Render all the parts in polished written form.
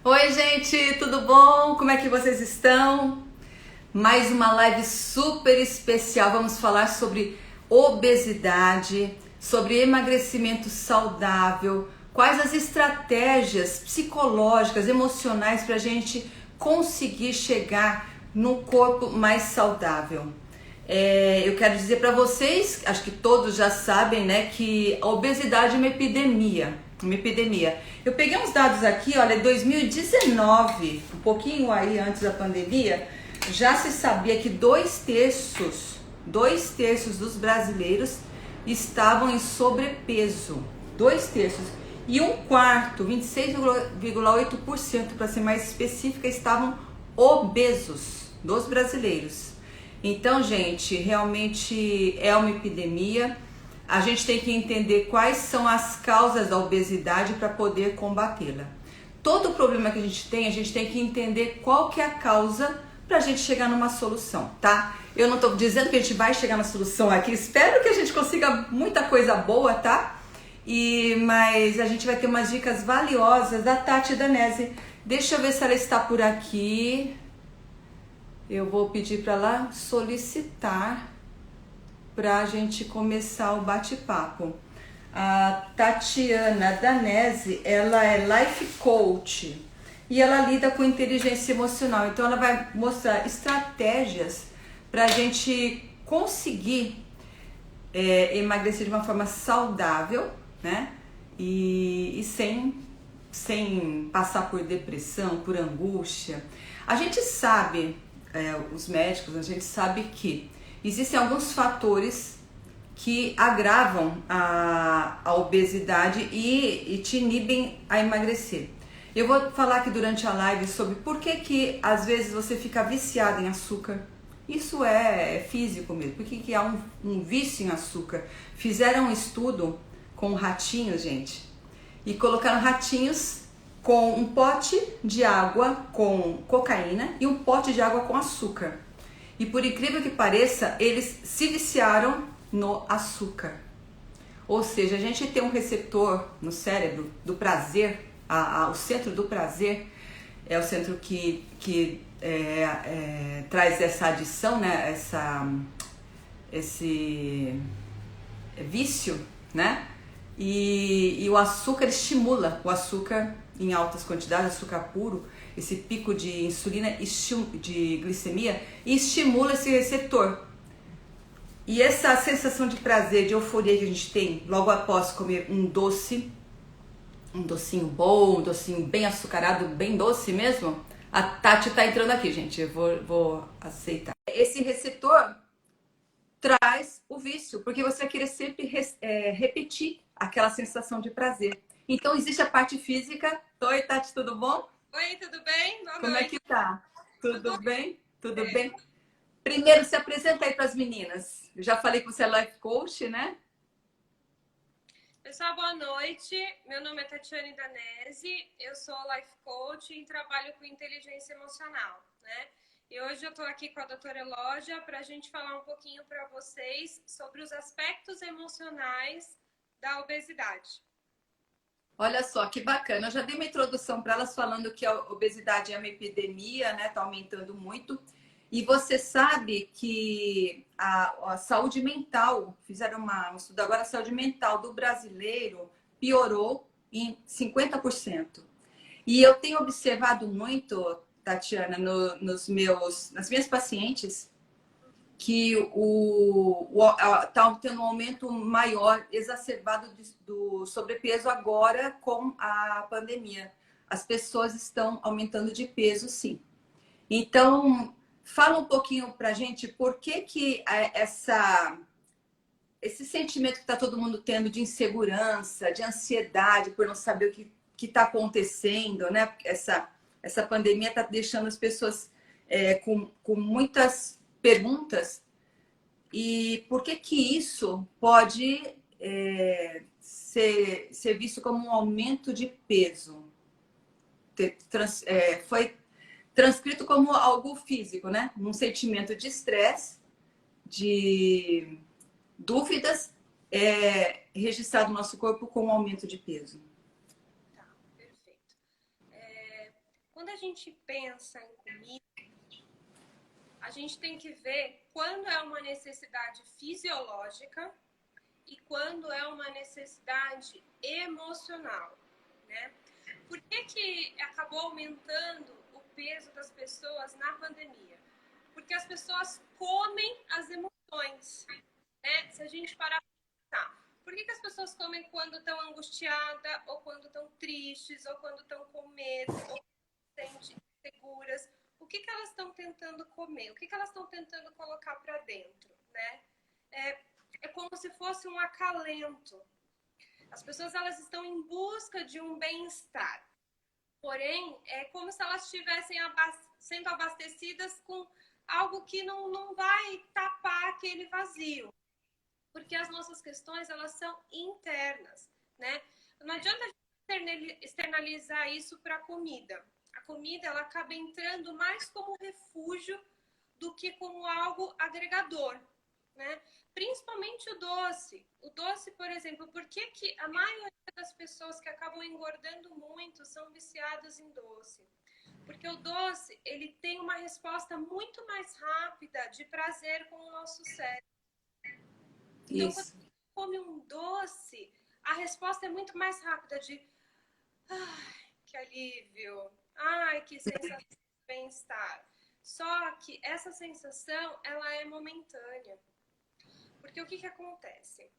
Oi, gente, tudo bom? Como é que vocês estão? Mais uma live super especial. Vamos falar sobre obesidade, sobre emagrecimento saudável, quais as estratégias psicológicas, emocionais para a gente conseguir chegar num corpo mais saudável. Eu quero dizer para vocês, acho que todos já sabem, né, que a obesidade é uma epidemia. Uma epidemia. Eu peguei uns dados aqui, olha, 2019, um pouquinho aí antes da pandemia, já se sabia que dois terços dos brasileiros estavam em sobrepeso. Dois terços. E um quarto, 26,8%, para ser mais específica, estavam obesos dos brasileiros. Então, gente, realmente é uma epidemia. A gente tem que entender quais são as causas da obesidade para poder combatê-la. Todo problema que a gente tem que entender qual que é a causa para a gente chegar numa solução, tá? Eu não estou dizendo que a gente vai chegar na solução aqui, espero que a gente consiga muita coisa boa, tá? Mas a gente vai ter umas dicas valiosas da Tati Danese. Deixa eu ver se ela está por aqui. Eu vou pedir para ela solicitar para a gente começar o bate-papo. A Tatiana Danese, ela é life coach e ela lida com inteligência emocional. Então ela vai mostrar estratégias para a gente conseguir emagrecer de uma forma saudável, né? E sem passar por depressão, por angústia. A gente sabe, os médicos, a gente sabe que existem alguns fatores que agravam a obesidade e te inibem a emagrecer. Eu vou falar aqui durante a live sobre por que às vezes você fica viciado em açúcar. Isso é físico mesmo. Por que há um vício em açúcar? Fizeram um estudo com ratinhos, gente, e colocaram ratinhos com um pote de água com cocaína e um pote de água com açúcar. E por incrível que pareça, eles se viciaram no açúcar. Ou seja, a gente tem um receptor no cérebro do prazer, o centro do prazer é o centro que traz essa adição, né? Esse vício, né? E o açúcar estimula, o açúcar em altas quantidades, açúcar puro, esse pico de insulina, de glicemia, e estimula esse receptor. E essa sensação de prazer, de euforia que a gente tem logo após comer um docinho bom, um docinho bem açucarado, bem doce mesmo, a Tati tá entrando aqui, gente, eu vou aceitar. Esse receptor traz o vício, porque você vai querer sempre repetir aquela sensação de prazer. Então existe a parte física. Oi, Tati, tudo bom? Oi, tudo bem? Boa Como é noite. que tá? Tudo Tudo bem? Tudo bem. bem? Primeiro, se apresenta aí para as meninas. Eu já falei que você é life coach, né? Pessoal, boa noite. Meu nome é Tatiane Danese, eu sou life coach e trabalho com inteligência emocional, né? E hoje eu estou aqui com a doutora Elógia para a gente falar um pouquinho para vocês sobre os aspectos emocionais da obesidade. Olha só, que bacana. Eu já dei uma introdução para elas falando que a obesidade é uma epidemia, né? Tá aumentando muito. E você sabe que a saúde mental, fizeram um estudo agora, a saúde mental do brasileiro piorou em 50%. E eu tenho observado muito, Tatiana, nas minhas pacientes, que está tendo um aumento maior, exacerbado do sobrepeso agora com a pandemia. As pessoas estão aumentando de peso, sim. Então, fala um pouquinho pra gente por que esse sentimento que está todo mundo tendo de insegurança, de ansiedade por não saber o que está acontecendo, né? Essa pandemia está deixando as pessoas com muitas perguntas. E por que isso pode ser visto como um aumento de peso? Foi transcrito como algo físico, né? Um sentimento de estresse, de dúvidas, registrado no nosso corpo com um aumento de peso. Tá, perfeito. quando a gente pensa em comida, a gente tem que ver quando é uma necessidade fisiológica e quando é uma necessidade emocional, né? Por que acabou aumentando o peso das pessoas na pandemia? Porque as pessoas comem as emoções, né? Se a gente parar para pensar, por que as pessoas comem quando estão angustiadas, ou quando estão tristes, ou quando estão com medo, ou se sentem inseguras? O que elas estão tentando comer? O que elas estão tentando colocar para dentro, né? É como se fosse um acalento. As pessoas, elas estão em busca de um bem-estar. Porém, é como se elas estivessem sendo abastecidas com algo que não vai tapar aquele vazio. Porque as nossas questões, elas são internas, né? Não adianta a gente externalizar isso para a comida. A comida, ela acaba entrando mais como refúgio do que como algo agregador, né? Principalmente o doce. O doce, por exemplo, por que a maioria das pessoas que acabam engordando muito são viciadas em doce? Porque o doce, ele tem uma resposta muito mais rápida de prazer com o nosso cérebro. Então, quando você come um doce, a resposta é muito mais rápida de ai, que alívio, ai, que sensação de bem-estar. Só que essa sensação, ela é momentânea. Porque o que acontece?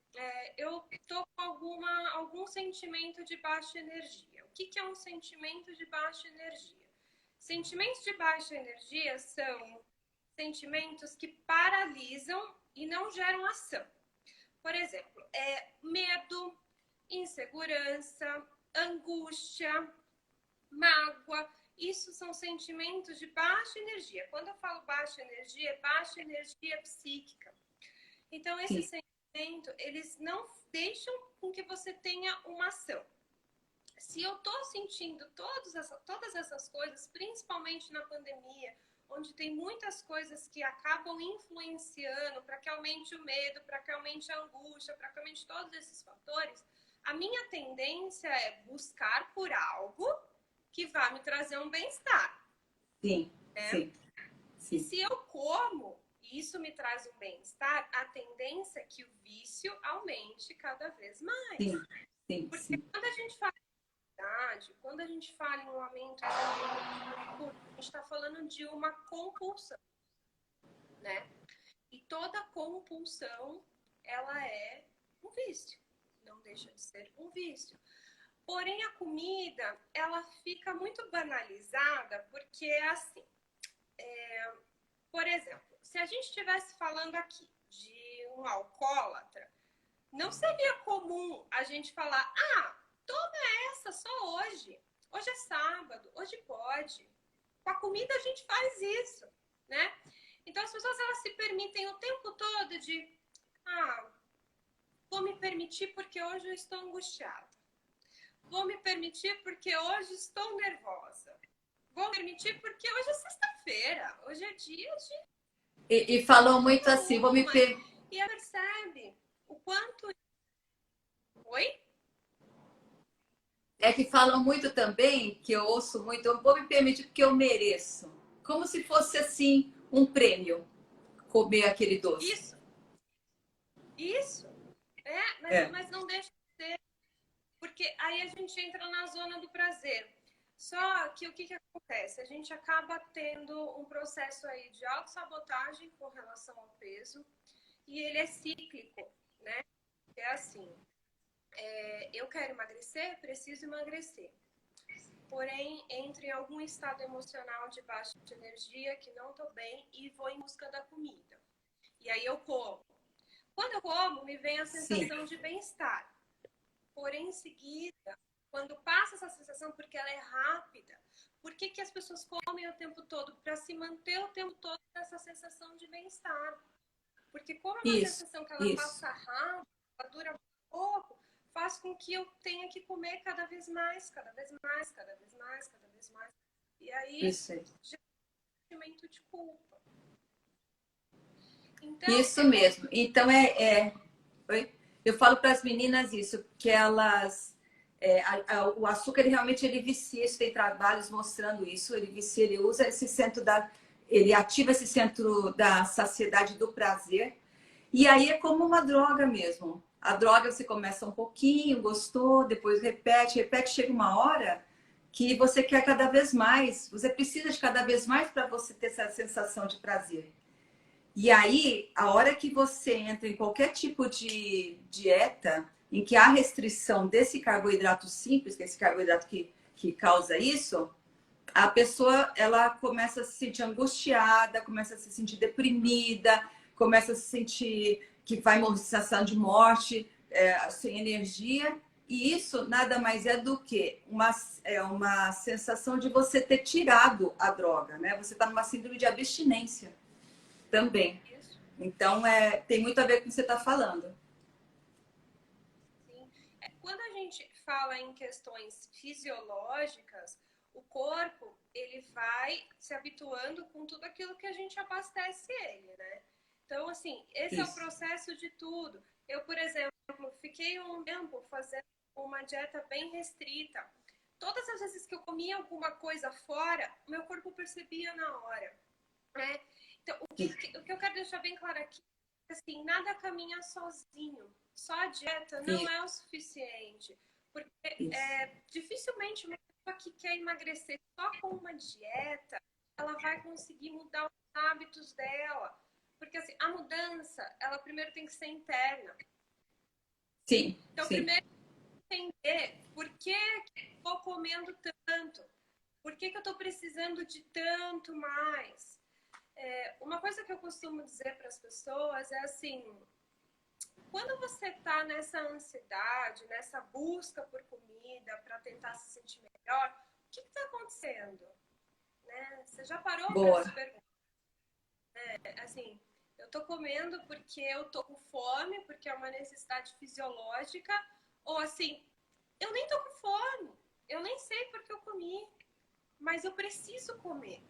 Eu tô com algum sentimento de baixa energia. O que é um sentimento de baixa energia? Sentimentos de baixa energia são sentimentos que paralisam e não geram ação. Por exemplo, medo, insegurança, angústia, mágoa. Isso são sentimentos de baixa energia. Quando eu falo baixa energia, é baixa energia psíquica. Então, esse sentimento, eles não deixam com que você tenha uma ação. Se eu tô sentindo todas essas coisas, principalmente na pandemia, onde tem muitas coisas que acabam influenciando para que aumente o medo, para que aumente a angústia, para que aumente todos esses fatores, a minha tendência é buscar por algo que vai me trazer um bem-estar. Sim, sim. E se eu como, isso me traz um bem-estar, a tendência é que o vício aumente cada vez mais. Sim. Porque quando a gente fala em ansiedade, quando a gente fala em um aumento, a gente está falando de uma compulsão, né? E toda compulsão, ela é um vício. Não deixa de ser um vício. Porém, a comida, ela fica muito banalizada, porque é assim. Por exemplo, se a gente estivesse falando aqui de um alcoólatra, não seria comum a gente falar, toma essa só hoje. Hoje é sábado, hoje pode. Com a comida a gente faz isso, né? Então as pessoas, elas se permitem o tempo todo de, vou me permitir porque hoje eu estou angustiada. Vou me permitir porque hoje estou nervosa. Vou permitir porque hoje é sexta-feira. Hoje é dia de... E falou muito assim, vou me E percebe o quanto... Oi? É que falam muito também, que eu ouço muito, eu vou me permitir porque eu mereço. Como se fosse assim, um prêmio, comer aquele doce. Isso. Mas não deixa de ser. Porque aí a gente entra na zona do prazer. Só que o que acontece? A gente acaba tendo um processo aí de autossabotagem com relação ao peso, e ele é cíclico, né? É assim, eu quero emagrecer, preciso emagrecer. Porém, entro em algum estado emocional de baixa energia, que não estou bem, e vou em busca da comida. E aí eu como. Quando eu como, me vem a sensação de bem-estar. Porém, em seguida, quando passa essa sensação, porque ela é rápida, por que as pessoas comem o tempo todo? Para se manter o tempo todo essa sensação de bem-estar. Porque como é uma sensação que ela passa rápido, ela dura pouco, faz com que eu tenha que comer cada vez mais, cada vez mais, cada vez mais, cada vez mais. E aí, gera um sentimento de culpa. Então, isso mesmo. Então, eu falo para as meninas isso, que elas O açúcar ele vicia, isso tem trabalhos mostrando isso, ele vicia, ele usa esse centro ele ativa esse centro da saciedade do prazer, e aí é como uma droga mesmo. A droga você começa um pouquinho, gostou, depois repete, repete, chega uma hora que você quer cada vez mais, você precisa de cada vez mais para você ter essa sensação de prazer. E aí, a hora que você entra em qualquer tipo de dieta em que há restrição desse carboidrato simples, que é esse carboidrato que causa isso, a pessoa ela começa a se sentir angustiada, começa a se sentir deprimida, começa a se sentir que vai morrer, sensação de morte, sem energia. E isso nada mais é do que uma sensação de você ter tirado a droga, né? Você está numa síndrome de abstinência também. Então, tem muito a ver com o que você está falando. Sim. Quando a gente fala em questões fisiológicas, o corpo ele vai se habituando com tudo aquilo que a gente abastece ele, né? Então, assim, esse é o processo de tudo. Eu, por exemplo, fiquei um tempo fazendo uma dieta bem restrita. Todas as vezes que eu comia alguma coisa fora, meu corpo percebia na hora, né? Então, o que eu quero deixar bem claro aqui é assim, nada caminha sozinho. Só a dieta não é o suficiente. Porque dificilmente uma pessoa que quer emagrecer só com uma dieta, ela vai conseguir mudar os hábitos dela. Porque assim, a mudança, ela primeiro tem que ser interna. Sim. Então, primeiro entender por que eu estou comendo tanto. Por que eu estou precisando de tanto mais? Uma coisa que eu costumo dizer para as pessoas é assim, quando você está nessa ansiedade, nessa busca por comida para tentar se sentir melhor, o que está acontecendo? Né? Você já parou para se perguntar? Assim, eu estou comendo porque eu estou com fome, porque é uma necessidade fisiológica, ou assim, eu nem estou com fome, eu nem sei porque eu comi, mas eu preciso comer,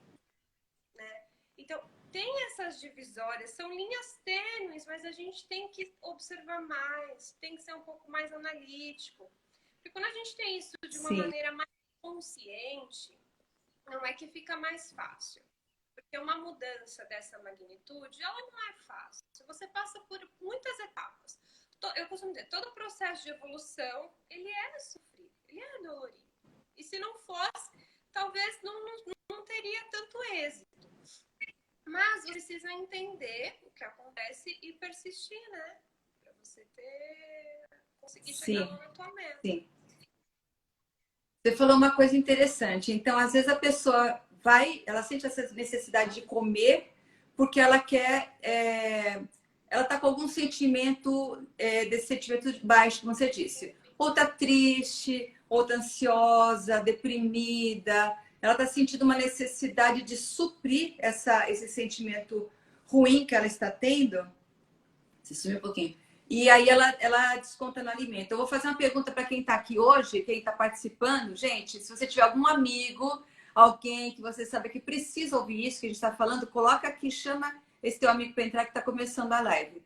né? Então, tem essas divisórias, são linhas tênues, mas a gente tem que observar mais, tem que ser um pouco mais analítico. Porque quando a gente tem isso de uma maneira mais consciente, não é que fica mais fácil. Porque uma mudança dessa magnitude, ela não é fácil. Você passa por muitas etapas. Eu costumo dizer, todo processo de evolução, ele é sofrido, ele é dolorido. E se não fosse, talvez não teria tanto êxito. Mas você precisa entender o que acontece e persistir, né? Pra você conseguir chegar lá na tua meta. Sim. Você falou uma coisa interessante. Então, às vezes a pessoa ela sente essa necessidade de comer porque ela quer, ela tá com algum sentimento, desse sentimento baixo, como você disse. Ou tá triste, ou tá ansiosa, deprimida. Ela está sentindo uma necessidade de suprir esse sentimento ruim que ela está tendo. Se sumir um pouquinho. E aí ela desconta no alimento. Eu vou fazer uma pergunta para quem está aqui hoje, quem está participando. Gente, se você tiver algum amigo, alguém que você sabe que precisa ouvir isso que a gente está falando, coloca aqui, chama esse teu amigo para entrar que está começando a live.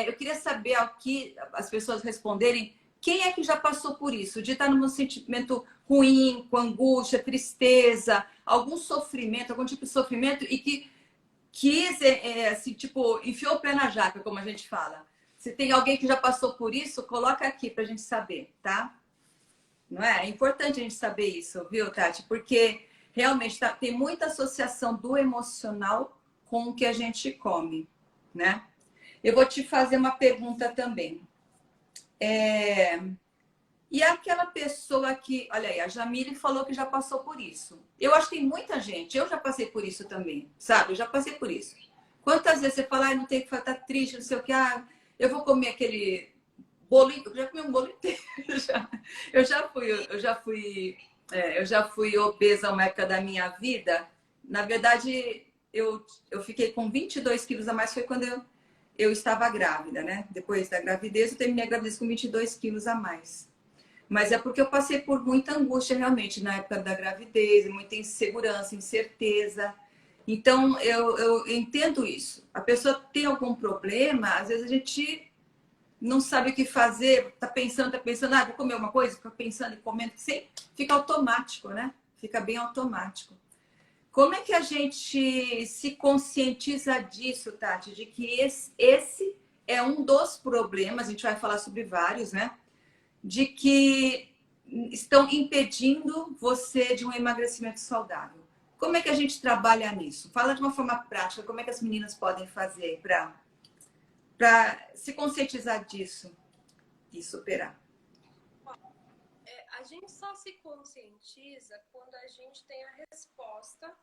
Eu queria saber aqui, as pessoas responderem, quem é que já passou por isso? De estar num sentimento ruim, com angústia, tristeza, algum sofrimento, algum tipo de sofrimento e que quis, assim, tipo, enfiou o pé na jaca, como a gente fala. Se tem alguém que já passou por isso, coloca aqui pra gente saber, tá? Não é? É importante a gente saber isso, viu, Tati? Porque realmente tem muita associação do emocional com o que a gente come, né? Eu vou te fazer uma pergunta também. E aquela pessoa que... Olha aí, a Jamile falou que já passou por isso. Eu acho que tem muita gente. Eu já passei por isso também, sabe? Eu já passei por isso. Quantas vezes você fala, não tem que estar triste, não sei o que, eu vou comer aquele bolo... Eu já comi um bolo inteiro. Eu já fui obesa uma época da minha vida. Na verdade, eu fiquei com 22 quilos a mais, foi quando eu estava grávida, né? Depois da gravidez, eu terminei a gravidez com 22 quilos a mais. Mas é porque eu passei por muita angústia realmente na época da gravidez, muita insegurança, incerteza. Então, eu entendo isso. A pessoa tem algum problema, às vezes a gente não sabe o que fazer, tá pensando, vou comer uma coisa, fica pensando e comendo, fica automático, né? Fica bem automático. Como é que a gente se conscientiza disso, Tati? De que esse é um dos problemas, a gente vai falar sobre vários, né? De que estão impedindo você de um emagrecimento saudável. Como é que a gente trabalha nisso? Fala de uma forma prática, como é que as meninas podem fazer para se conscientizar disso e superar? A gente só se conscientiza quando a gente tem a resposta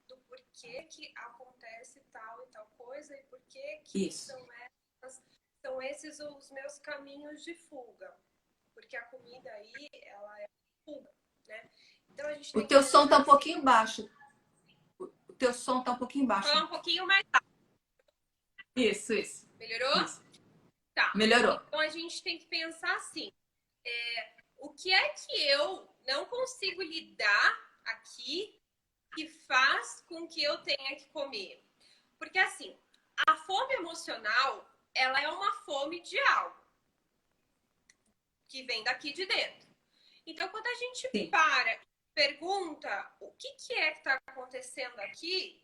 do porquê que acontece tal e tal coisa e porquê que são esses os meus caminhos de fuga. Porque a comida aí, ela é fuga, né? Então a gente tem o teu som tá um pouquinho baixo. O teu som tá um pouquinho baixo. Falar um pouquinho mais rápido. Isso. Melhorou? Isso. Tá. Melhorou. Então a gente tem que pensar assim, o que é que eu não consigo lidar aqui que faz com que eu tenha que comer? Porque assim, a fome emocional, ela é uma fome de algo que vem daqui de dentro. Então, quando a gente para e pergunta o que é que está acontecendo aqui,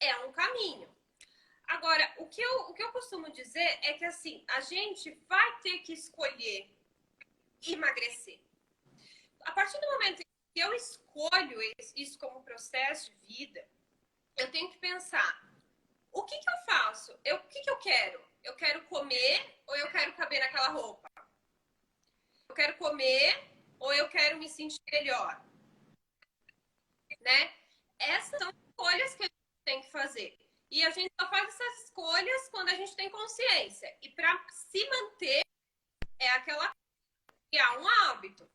é um caminho. Agora, o que eu costumo dizer é que assim, a gente vai ter que escolher emagrecer. A partir do momento que eu escolho isso como processo de vida, eu tenho que pensar, o que eu faço? O que eu quero? Eu quero comer ou eu quero caber naquela roupa? Eu quero comer ou eu quero me sentir melhor? Né? Essas são escolhas que a gente tem que fazer. E a gente só faz essas escolhas quando a gente tem consciência. E para se manter, é aquela criar um hábito.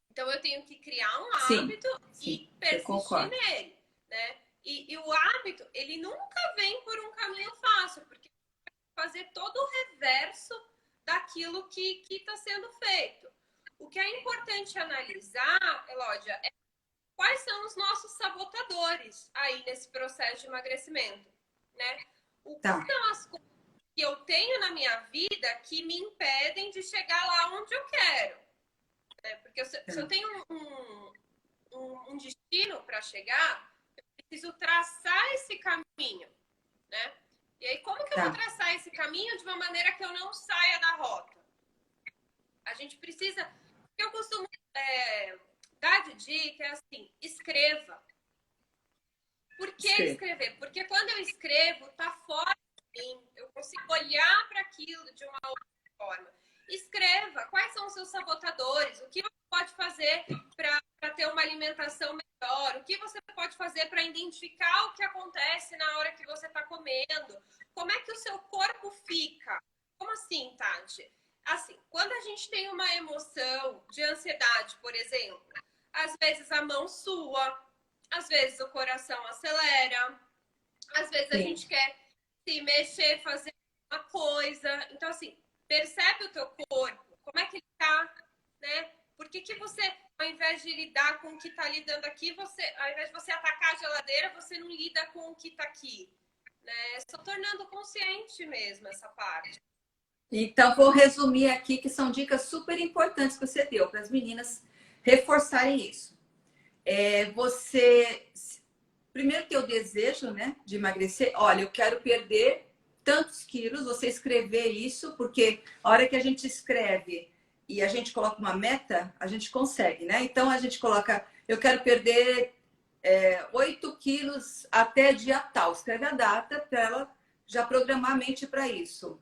Então eu tenho que criar um hábito e persistir nele, né? E o hábito, ele nunca vem por um caminho fácil, porque vai fazer todo o reverso daquilo que está sendo feito. O que é importante analisar, Elódia, é quais são os nossos sabotadores aí nesse processo de emagrecimento, né? O que são as coisas que eu tenho na minha vida que me impedem de chegar lá onde eu quero? Né? Porque se eu tenho um destino para chegar, eu preciso traçar esse caminho, né? E aí, como que eu vou traçar esse caminho de uma maneira que eu não saia da rota? A gente precisa... Eu costumo dar de dica, é assim, escreva. Por que escrever? Porque quando eu escrevo, tá fora de mim. Eu consigo olhar para aquilo de uma outra forma. Escreva quais são os seus sabotadores, o que você pode fazer para ter uma alimentação melhor, o que você pode fazer para identificar o que acontece na hora que você está comendo, como é que o seu corpo fica. Como assim, Tati? Assim, quando a gente tem uma emoção de ansiedade, por exemplo, às vezes a mão sua, às vezes o coração acelera, às vezes a gente quer se mexer, fazer uma coisa. Então, assim, percebe o teu corpo, como é que ele tá, né? Por que você, ao invés de lidar com o que tá lidando aqui, ao invés de você atacar a geladeira, você não lida com o que tá aqui, né? Só tornando consciente mesmo essa parte. Então, vou resumir aqui que são dicas super importantes que você deu para as meninas reforçarem isso. Primeiro ter o desejo, né, de emagrecer. Olha, eu quero perder tantos quilos, você escrever isso, porque a hora que a gente escreve e a gente coloca uma meta, a gente consegue, né? Então, a gente coloca, eu quero perder 8 quilos até dia tal. Escreve a data para ela já programar a mente para isso.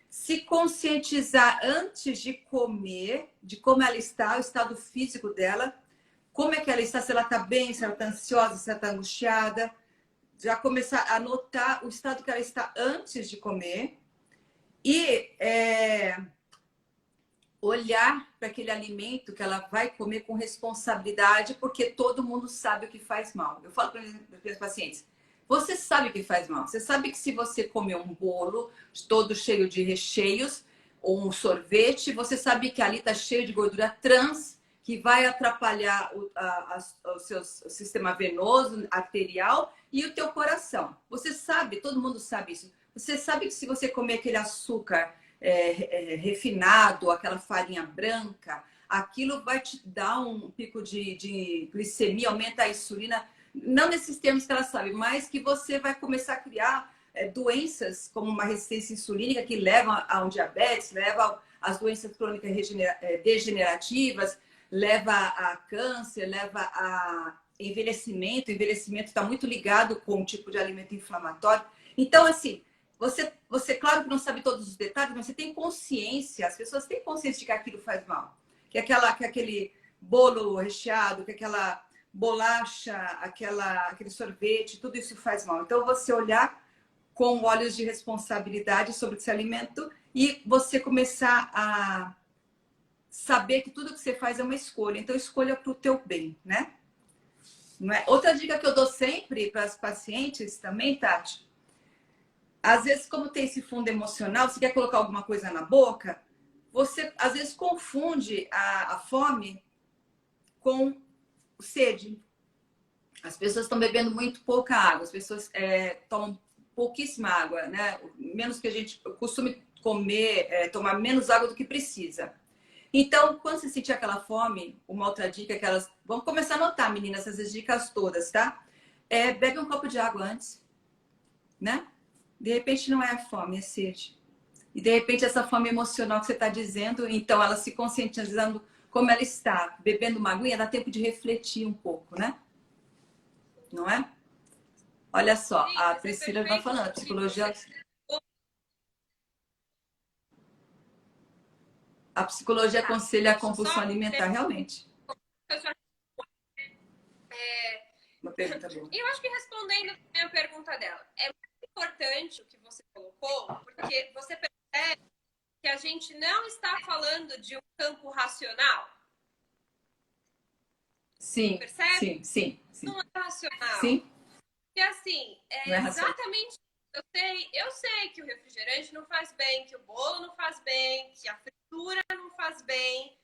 Se conscientizar antes de comer, de como ela está, o estado físico dela, como é que ela está, se ela está bem, se ela está ansiosa, se ela está angustiada. Já começar a notar o estado que ela está antes de comer. E olhar para aquele alimento que ela vai comer com responsabilidade, porque todo mundo sabe o que faz mal. Eu falo para os meus pacientes, você sabe o que faz mal. Você sabe que se você comer um bolo todo cheio de recheios ou um sorvete, você sabe que ali está cheio de gordura trans, que vai atrapalhar o seu sistema venoso, arterial e o teu coração. Você sabe, todo mundo sabe isso. Você sabe que se você comer aquele açúcar refinado, aquela farinha branca, aquilo vai te dar um pico de glicemia, aumenta a insulina, não nesses termos que ela sabe, mas que você vai começar a criar doenças como uma resistência insulínica que levam a um diabetes, leva às doenças crônicas degenerativas, leva a câncer, leva a envelhecimento. O envelhecimento está muito ligado com o tipo de alimento inflamatório. Então, assim, você, claro que não sabe todos os detalhes, mas você tem consciência, as pessoas têm consciência de que aquilo faz mal. Que aquele bolo recheado, que aquela bolacha, aquele sorvete, tudo isso faz mal. Então, você olhar com olhos de responsabilidade sobre esse alimento e você começar a saber que tudo que você faz é uma escolha. Então, escolha para o teu bem, né? Não é? Outra dica que eu dou sempre para as pacientes também, Tati, às vezes, como tem esse fundo emocional, você quer colocar alguma coisa na boca, você às vezes confunde a fome com sede. As pessoas estão bebendo muito pouca água, as pessoas tomam pouquíssima água, né? Menos que a gente costume comer, tomar menos água do que precisa. Então, quando você sentir aquela fome, uma outra dica que elas... Vamos começar a anotar, meninas, essas dicas todas, tá? Bebe um copo de água antes, né? De repente não é a fome, é sede. E de repente essa fome emocional que você está dizendo, então ela se conscientizando como ela está, bebendo uma aguinha, dá tempo de refletir um pouco, né? Não é? Olha só, Sim, a mas é Priscila vai perfeito falando, a o que psicologia... você... A psicologia Tá, aconselha a deixa eu só... compulsão alimentar, realmente. É, Uma pergunta boa. eu acho que respondendo a pergunta dela, é muito importante o que você colocou, porque você percebe que a gente não está falando de um campo racional. Sim, Percebe? sim. Não é racional. Sim. Porque assim, Não é racional. exatamente. Eu sei que o refrigerante não faz bem, que o bolo não faz bem, que a fritura não faz bem.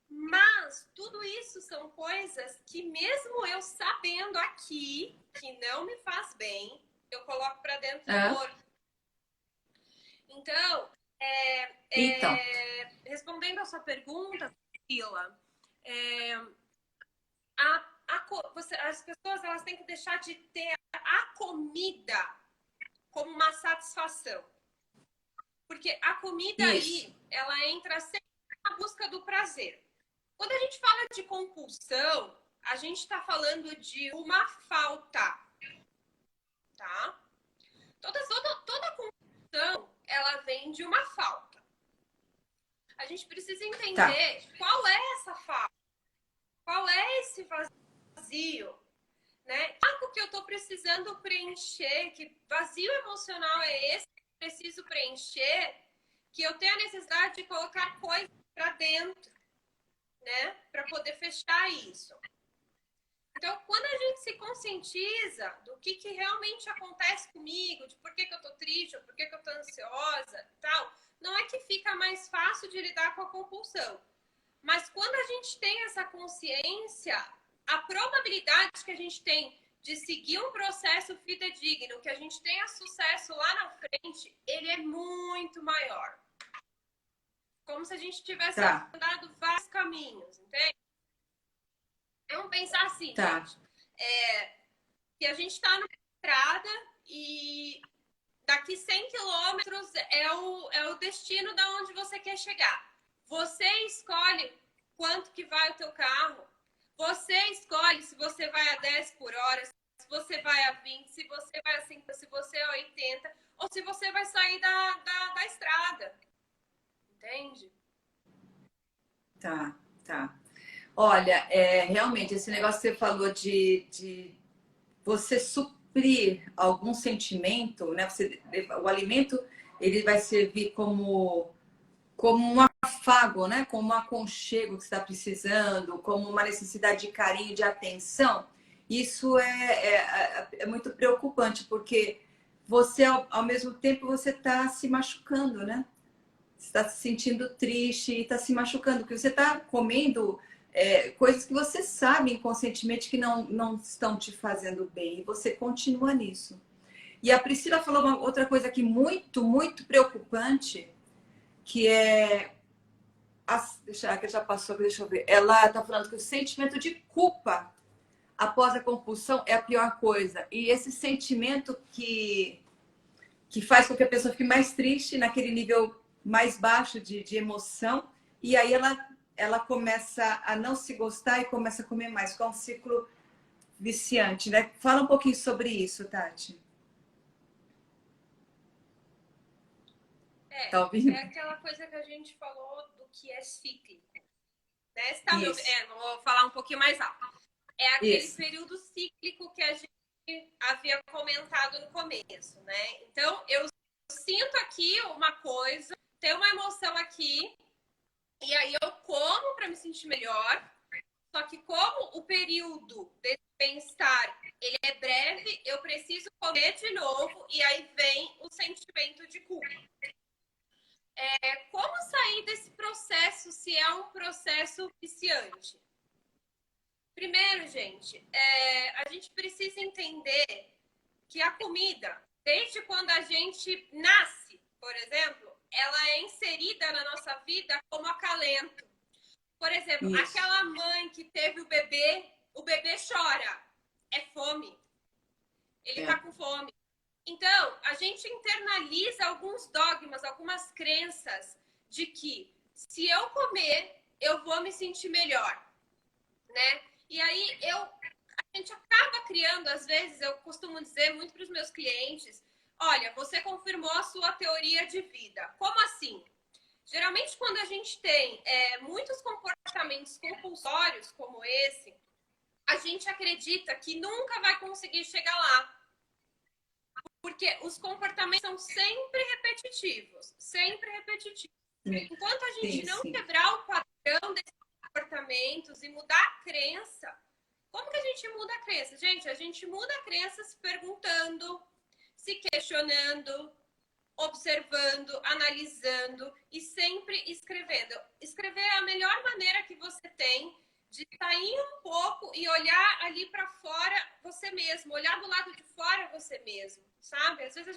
Mas tudo isso são coisas que mesmo eu sabendo aqui que não me faz bem, eu coloco para dentro do corpo. Então, respondendo a sua pergunta, Priscila, as pessoas elas têm que deixar de ter a comida como uma satisfação. Porque a comida aí, ela entra sempre na busca do prazer. Quando a gente fala de compulsão, a gente está falando de uma falta, tá? Toda compulsão, ela vem de uma falta. A gente precisa entender qual é essa falta, qual é esse vazio, né? Algo que eu tô precisando preencher, que vazio emocional é esse que eu preciso preencher, que eu tenho a necessidade de colocar coisas para dentro, né? Para poder fechar isso. Então, quando a gente se conscientiza do que realmente acontece comigo, de por que eu tô triste, ou por que eu tô ansiosa, tal, não é que fica mais fácil de lidar com a compulsão. Mas quando a gente tem essa consciência, a probabilidade que a gente tem de seguir um processo fidedigno, que a gente tenha sucesso lá na frente, ele é muito maior. Como se a gente tivesse andado vários caminhos, entende? Vamos pensar assim, gente. Que a gente está numa estrada e daqui 100 quilômetros é o destino da onde você quer chegar. Você escolhe quanto que vai o teu carro. Você escolhe se você vai a 10 por hora, se você vai a 20, se você vai a 50, se você é a 80, ou se você vai sair da estrada. Entende? Tá. Olha, realmente, esse negócio que você falou de você suprir algum sentimento, né? O alimento, ele vai servir como um afago, né? Como um aconchego que você está precisando, como uma necessidade de carinho, de atenção. Isso é muito preocupante, porque você, ao mesmo tempo, você está se machucando, né? Você está se sentindo triste e está se machucando, porque você está comendo coisas que você sabe inconscientemente que não estão te fazendo bem, e você continua nisso. E a Priscila falou uma outra coisa aqui muito, muito preocupante, que é... que já passou, deixa eu ver. Ela está falando que o sentimento de culpa após a compulsão é a pior coisa. E esse sentimento que faz com que a pessoa fique mais triste, naquele nível mais baixo de emoção, e aí ela começa a não se gostar e começa a comer mais, que é um ciclo viciante, né? Fala um pouquinho sobre isso, Tati. Tá ouvindo? É aquela coisa que a gente falou do que é cíclico. Né? Tá vou falar um pouquinho mais alto. É aquele período cíclico que a gente havia comentado no começo, né? Então, eu sinto aqui uma coisa, tenho uma emoção aqui, e aí eu como para me sentir melhor, só que como o período desse bem-estar ele é breve, eu preciso comer de novo, e aí vem o sentimento de culpa. Como sair desse processo se é um processo viciante? Primeiro, gente, a gente precisa entender que a comida, desde quando a gente nasce, por exemplo, ela é inserida na nossa vida como acalento. Por exemplo, aquela mãe que teve o bebê chora. É fome. Ele tá com fome. Então, a gente internaliza alguns dogmas, algumas crenças de que se eu comer, eu vou me sentir melhor, né? E aí a gente acaba criando, às vezes, eu costumo dizer muito para os meus clientes, olha, você confirmou a sua teoria de vida. Como assim? Geralmente, quando a gente tem muitos comportamentos compulsórios como esse, a gente acredita que nunca vai conseguir chegar lá. Porque os comportamentos são sempre repetitivos. Sempre repetitivos. Enquanto a gente não quebrar o padrão desses comportamentos e mudar a crença, como que a gente muda a crença? Gente, a gente muda a crença se perguntando, se questionando, observando, analisando e sempre escrevendo. Escrever é a melhor maneira que você tem de sair um pouco e olhar ali para fora você mesmo, olhar do lado de fora você mesmo, sabe? Às vezes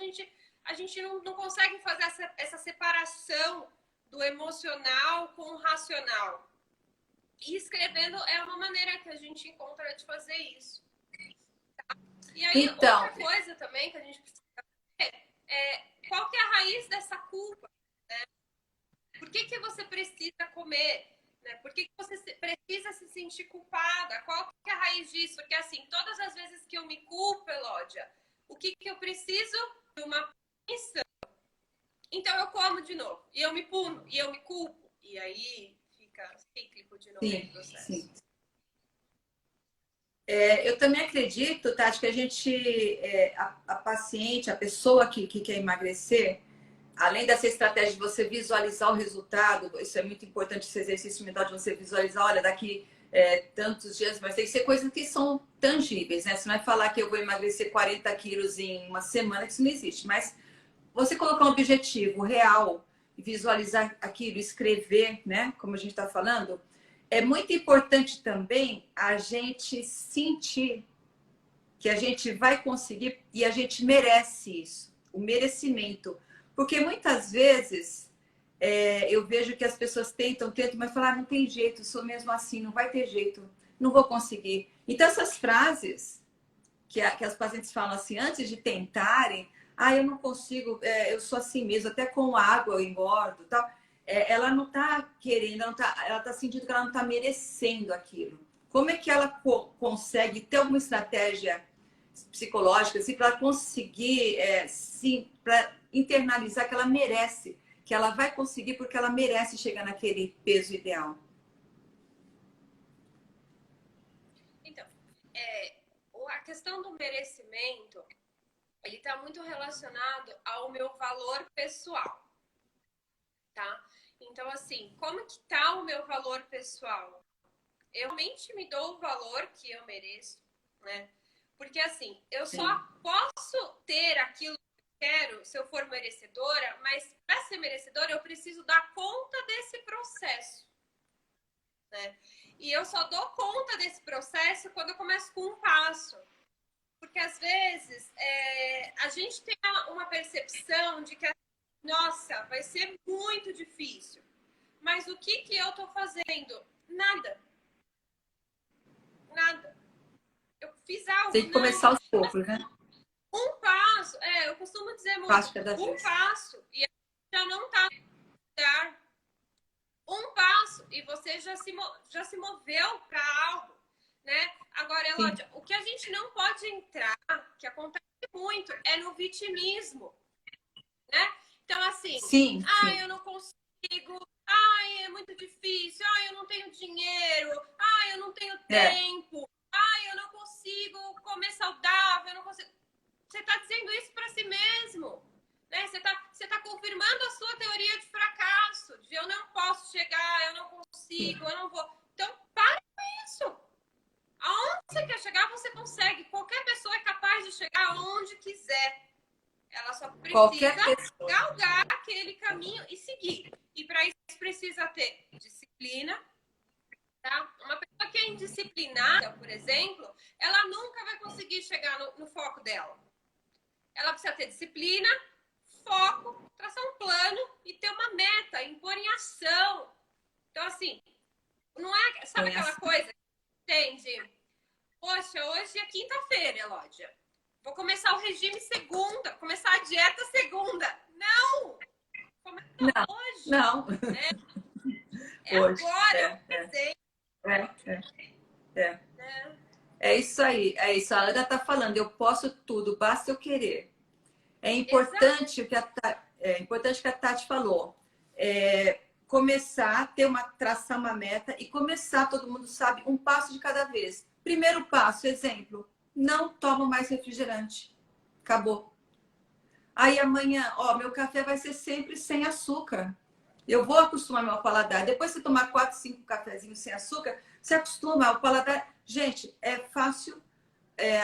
a gente não consegue fazer essa separação do emocional com o racional. E escrevendo é uma maneira que a gente encontra de fazer isso. Tá? E aí, outra coisa também que a gente precisa saber qual que é a raiz dessa culpa, né? Por que você precisa comer? Né? Por que você precisa se sentir culpada? Qual que é a raiz disso? Porque assim, todas as vezes que eu me culpo, Elódia, o que eu preciso? De uma punição. Então eu como de novo. E eu me puno. E eu me culpo. E aí fica cíclico de novo o processo. Sim. Eu também acredito, Tati, que a gente, a paciente, a pessoa que quer emagrecer, além dessa estratégia de você visualizar o resultado, isso é muito importante, esse exercício mental de você visualizar, olha, daqui tantos dias, mas tem que ser coisas que são tangíveis, né? Você não vai falar que eu vou emagrecer 40 quilos em uma semana, que isso não existe, mas você colocar um objetivo real, visualizar aquilo, escrever, né? Como a gente está falando, é muito importante também a gente sentir que a gente vai conseguir e a gente merece isso, o merecimento. Porque muitas vezes eu vejo que as pessoas tentam, mas falar, não tem jeito, sou mesmo assim, não vai ter jeito, não vou conseguir. Então, essas frases que as pacientes falam assim, antes de tentarem, eu não consigo, eu sou assim mesmo, até com água eu engordo, tal. Ela não está querendo, ela está sentindo que ela não está merecendo aquilo. Como é que ela consegue ter alguma estratégia psicológica assim, para conseguir, para internalizar que ela merece, que ela vai conseguir porque ela merece chegar naquele peso ideal? Então, a questão do merecimento, ele está muito relacionado ao meu valor pessoal, tá? Então, assim, como que tá o meu valor pessoal? Eu realmente me dou o valor que eu mereço, né? Porque, assim, eu só posso ter aquilo que eu quero se eu for merecedora, mas para ser merecedora eu preciso dar conta desse processo, né? E eu só dou conta desse processo quando eu começo com um passo. Porque, às vezes, a gente tem uma percepção de que nossa, vai ser muito difícil. Mas o que eu tô fazendo? Nada. Nada. Eu fiz algo? Tem que Não. começar aos poucos, né? Um passo. Eu costumo dizer muito, Passo cada um vez. passo e já não tá no lugar. Um passo e você já se moveu para algo, né? Agora, Sim, Elódia, o que a gente não pode entrar, que acontece muito, é no vitimismo, né? Então, assim, sim, sim. eu não consigo, ai, é muito difícil, ai, eu não tenho dinheiro, ai, eu não tenho É, tempo, ai, eu não consigo comer saudável, eu não consigo. Você está dizendo isso para si mesmo, né? Você tá confirmando a sua teoria de fracasso, de eu não posso chegar, eu não consigo, eu não vou. Então, para com isso. Aonde você quer chegar, você consegue. Qualquer pessoa é capaz de chegar aonde quiser. Ela só qualquer precisa pessoa. galgar aquele caminho e seguir. E para isso precisa ter disciplina, tá? Uma pessoa que é indisciplinada, por exemplo, ela nunca vai conseguir chegar no foco dela. Ela precisa ter disciplina, foco, traçar um plano e ter uma meta, impor em ação. Então, assim, não é. Sabe aquela Conhece. coisa que entende? Poxa, hoje é quinta-feira, Elódia. Vou começar o regime segunda, começar a dieta segunda. Não! Começa Não, hoje. não. É Hoje. agora, é o É, é, presente, é, é. né? É isso aí, é isso. A Ana está falando, eu posso tudo, basta eu querer. Exato. É importante o que a Tati falou. É, começar, traçar uma meta e começar, todo mundo sabe, um passo de cada vez. Primeiro passo, exemplo, não tomo mais refrigerante. Acabou. Aí amanhã, ó, meu café vai ser sempre sem açúcar. Eu vou acostumar meu paladar. Depois você tomar 4, 5 cafezinhos sem açúcar, você acostuma o paladar. Gente, é fácil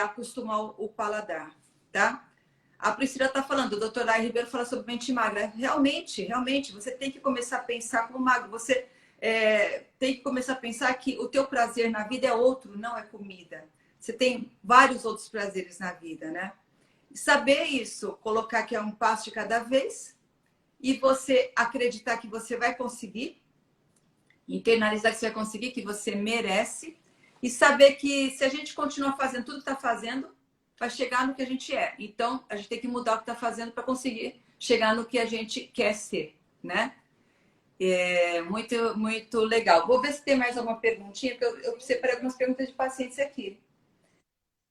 acostumar o paladar, tá? A Priscila está falando, o doutor Lai Ribeiro fala sobre mente magra. Realmente, realmente, você tem que começar a pensar como magro. Você tem que começar a pensar que o teu prazer na vida é outro, não é comida. Você tem vários outros prazeres na vida, né? Saber isso, colocar que é um passo de cada vez e você acreditar que você vai conseguir, internalizar que você vai conseguir, que você merece e saber que se a gente continuar fazendo tudo que está fazendo, vai chegar no que a gente é. Então, a gente tem que mudar o que está fazendo para conseguir chegar no que a gente quer ser, né? É muito, muito legal. Vou ver se tem mais alguma perguntinha, porque eu separei algumas perguntas de pacientes aqui.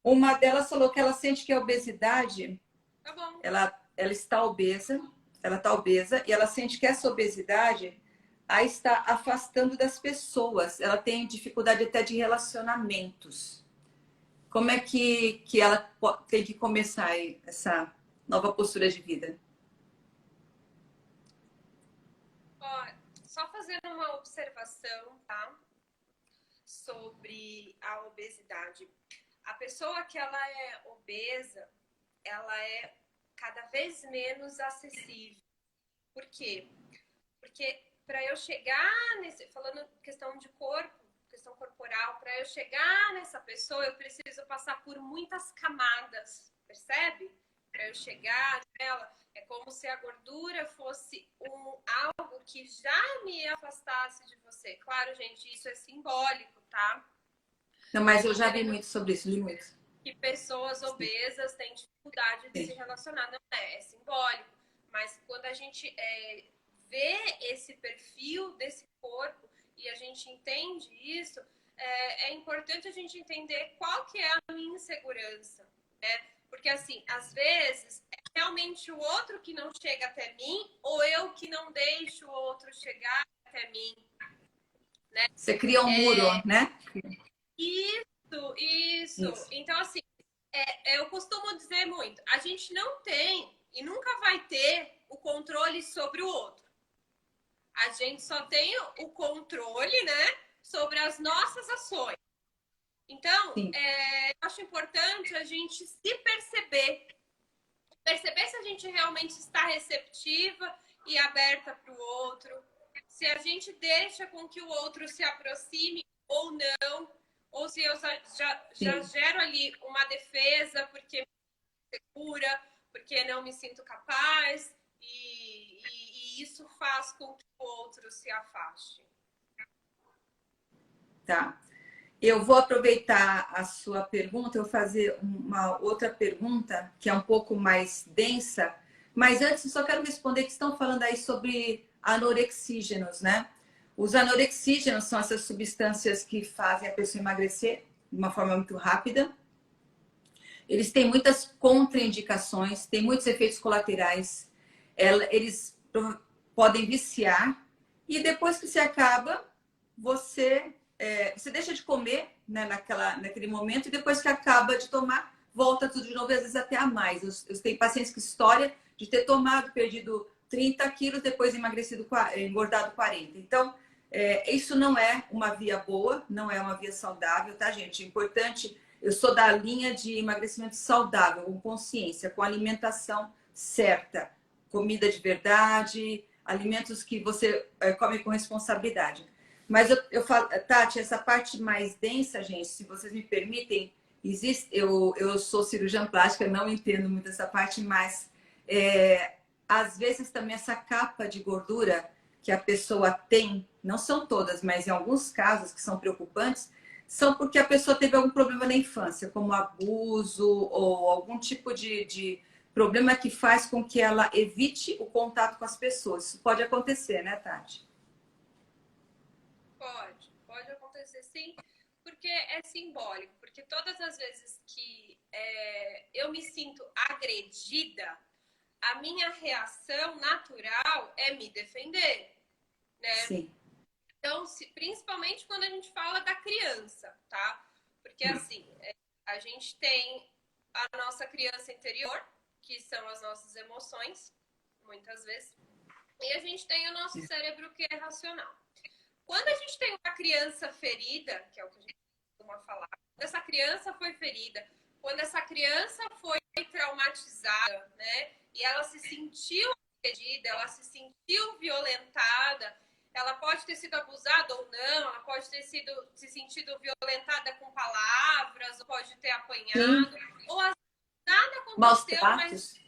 Uma delas falou que ela sente que a obesidade, Tá bom. ela está obesa e ela sente que essa obesidade a está afastando das pessoas. Ela tem dificuldade até de relacionamentos. Como é que ela tem que começar aí, essa nova postura de vida? Ó, só fazendo uma observação, tá? Sobre a obesidade. A pessoa que ela é obesa, ela é cada vez menos acessível. Por quê? Porque para eu chegar nesse, falando questão de corpo, questão corporal, para eu chegar nessa pessoa, eu preciso passar por muitas camadas, percebe? Para eu chegar nela, é como se a gordura fosse algo que já me afastasse de você. Claro, gente, isso é simbólico, tá? Não, mas eu já vi muito sobre isso, li muito. Que pessoas obesas têm dificuldade de se Sim. relacionar. Não é simbólico. Mas quando a gente vê esse perfil desse corpo e a gente entende isso, é importante a gente entender qual que é a minha insegurança, né? Porque, assim, às vezes é realmente o outro que não chega até mim ou eu que não deixo o outro chegar até mim, né? Você cria um muro, né? Isso. Isso. Então, assim, eu costumo dizer muito, a gente não tem e nunca vai ter o controle sobre o outro. A gente só tem o controle, né, sobre as nossas ações. Então, Sim. eu acho importante a gente se perceber. Perceber se a gente realmente está receptiva e aberta para o outro. Se a gente deixa com que o outro se aproxime ou não. Ou se eu já Sim. gero ali uma defesa porque me segura, porque não me sinto capaz. E e isso faz com que o outro se afaste. Tá. Eu vou aproveitar a sua pergunta, eu vou fazer uma outra pergunta que é um pouco mais densa, mas antes só quero responder que estão falando aí sobre anorexígenos, né? Os anorexígenos são essas substâncias que fazem a pessoa emagrecer de uma forma muito rápida. Eles têm muitas contraindicações, têm muitos efeitos colaterais. Eles podem viciar e depois que se acaba, você deixa de comer, né, naquele momento e depois que acaba de tomar, volta tudo de novo e às vezes até a mais. Eu tenho pacientes com história de ter tomado, perdido 30 quilos, depois engordado 40. Então, isso não é uma via boa, não é uma via saudável, tá, gente? Importante, eu sou da linha de emagrecimento saudável, com consciência, com alimentação certa, comida de verdade, alimentos que você come com responsabilidade. Mas eu falo, Tati, essa parte mais densa, gente, se vocês me permitem, eu sou cirurgiã plástica, não entendo muito essa parte, mas às vezes também essa capa de gordura que a pessoa tem, não são todas, mas em alguns casos que são preocupantes, são porque a pessoa teve algum problema na infância, como abuso ou algum tipo de problema que faz com que ela evite o contato com as pessoas. Isso pode acontecer, né, Tati? Pode acontecer sim, porque é simbólico, porque todas as vezes que eu me sinto agredida, a minha reação natural é me defender, né? Sim. Então, principalmente quando a gente fala da criança, tá? Porque assim, a gente tem a nossa criança interior, que são as nossas emoções, muitas vezes, e a gente tem o nosso cérebro que é racional. Quando a gente tem uma criança ferida, que é o que a gente costuma falar, quando essa criança foi ferida, quando essa criança foi traumatizada, né? E ela se sentiu agredida, ela se sentiu violentada, ela pode ter sido abusada ou não, ela pode ter se sentido violentada com palavras, ou pode ter apanhado, ou nada aconteceu, mas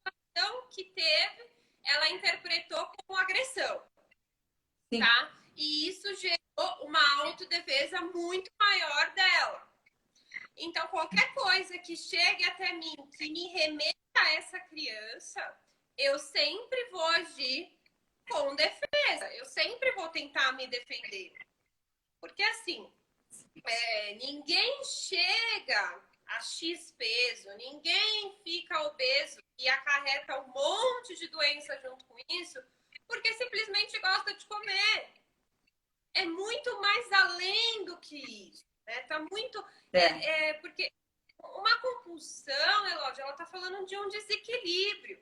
a ação que teve, ela interpretou como agressão, tá? E isso gerou uma autodefesa muito maior dela. Então, qualquer coisa que chegue até mim, que me remeta a essa criança, eu sempre vou agir com defesa. Eu sempre vou tentar me defender. Porque, assim, ninguém chega a X peso, ninguém fica obeso e acarreta um monte de doença junto com isso, porque simplesmente gosta de comer. É muito mais além do que isso, né? Tá muito... porque uma compulsão, Elódia, ela tá falando de um desequilíbrio.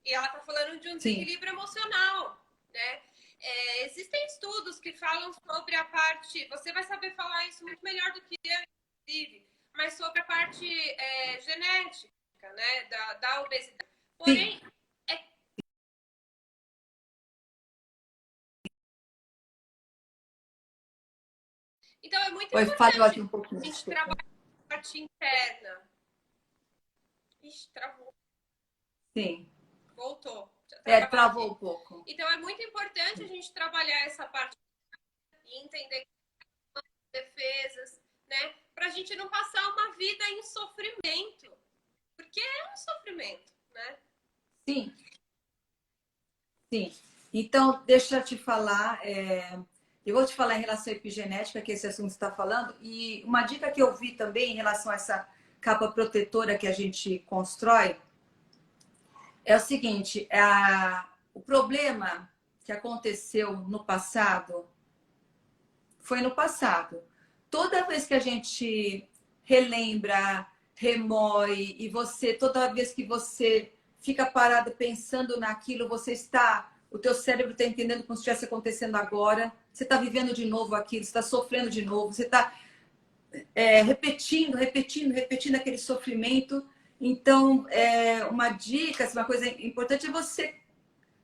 E ela tá falando de um desequilíbrio emocional, né? Existem estudos que falam sobre a parte... Você vai saber falar isso muito melhor do que eu, inclusive. Mas sobre a parte genética, né? Da obesidade. Porém... Então, é muito importante aqui um pouquinho, a gente trabalhar a parte interna. Ixi, travou. Sim. Voltou. Travou um pouco. Então, é muito importante a gente trabalhar essa parte e entender as defesas, né? Pra gente não passar uma vida em sofrimento. Porque é um sofrimento, né? Sim. Sim. Então, deixa eu te falar... Eu vou te falar em relação à epigenética, que esse assunto está falando, e uma dica que eu vi também em relação a essa capa protetora que a gente constrói é o seguinte: o problema que aconteceu no passado foi no passado. Toda vez que a gente relembra, remói, e toda vez que você fica parado pensando naquilo, o teu cérebro está entendendo como se estivesse acontecendo agora. Você está vivendo de novo aquilo, você está sofrendo de novo, você está repetindo aquele sofrimento. Então, uma dica, uma coisa importante é você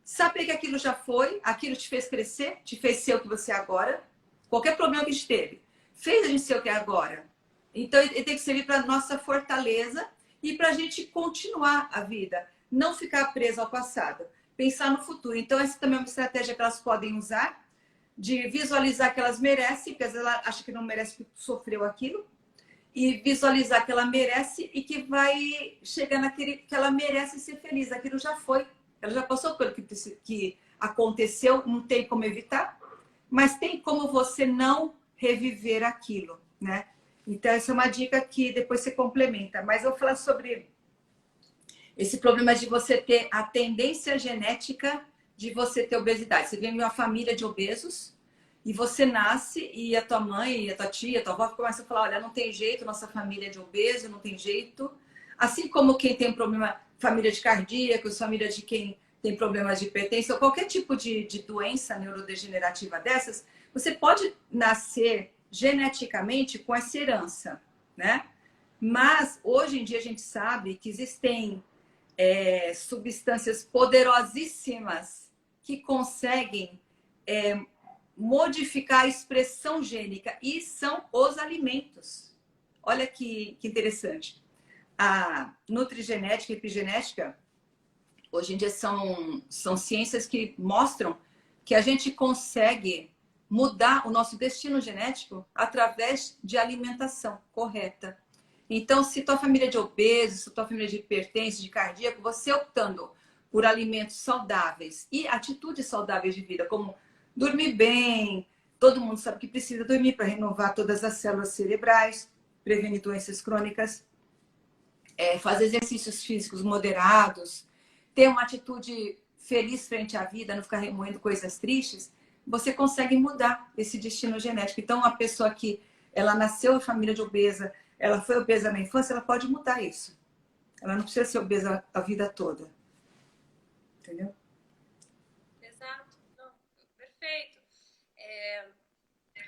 saber que aquilo já foi, aquilo te fez crescer, te fez ser o que você é agora. Qualquer problema que a gente teve, fez a gente ser o que é agora. Então, ele tem que servir para nossa fortaleza e para a gente continuar a vida, não ficar preso ao passado. pensar no futuro. Então, essa também é uma estratégia que elas podem usar, de visualizar que elas merecem, porque às vezes ela acha que não merece porque sofreu aquilo, e visualizar que ela merece e que vai chegar naquele que ela merece ser feliz. Aquilo já foi. Ela já passou pelo que aconteceu, não tem como evitar, mas tem como você não reviver aquilo, né? Então, essa é uma dica que depois você complementa. Mas eu vou falar sobre esse problema de você ter a tendência genética de você ter obesidade. Você vem de uma família de obesos e você nasce e a tua mãe, a tua tia, a tua avó começa a falar, olha, não tem jeito, nossa família é de obeso, não tem jeito. Assim como quem tem problema, família de cardíacos, família de quem tem problemas de hipertensão, qualquer tipo de doença neurodegenerativa dessas, você pode nascer geneticamente com essa herança, né? Mas hoje em dia a gente sabe que existem substâncias poderosíssimas que conseguem modificar a expressão gênica e são os alimentos. Olha que interessante. A nutrigenética e epigenética, hoje em dia, são ciências que mostram que a gente consegue mudar o nosso destino genético através de alimentação correta. Então, se tua família é de obesos, se tua família é de hipertenso, de cardíaco, você optando por alimentos saudáveis e atitudes saudáveis de vida, como dormir bem, todo mundo sabe que precisa dormir para renovar todas as células cerebrais, prevenir doenças crônicas, fazer exercícios físicos moderados, ter uma atitude feliz frente à vida, não ficar remoendo coisas tristes, você consegue mudar esse destino genético. Então, a pessoa que ela nasceu em família de obesa, ela foi obesa na infância, ela pode mudar isso. Ela não precisa ser obesa a vida toda. Entendeu? Exato. Não, perfeito.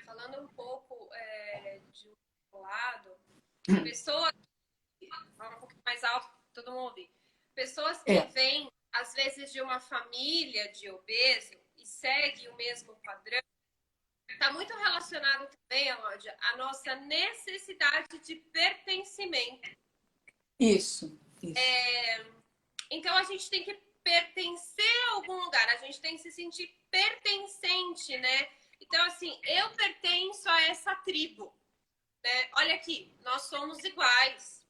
Falando um pouco de um lado, pessoas, fala um pouco mais alto, todo mundo ouvir. Pessoas que vêm, às vezes, de uma família de obeso e seguem o mesmo padrão, está muito relacionado também, Elódia, à nossa necessidade de pertencimento. Isso. Então, a gente tem que pertencer a algum lugar, a gente tem que se sentir pertencente, né? Então, assim, eu pertenço a essa tribo, né? Olha aqui, nós somos iguais.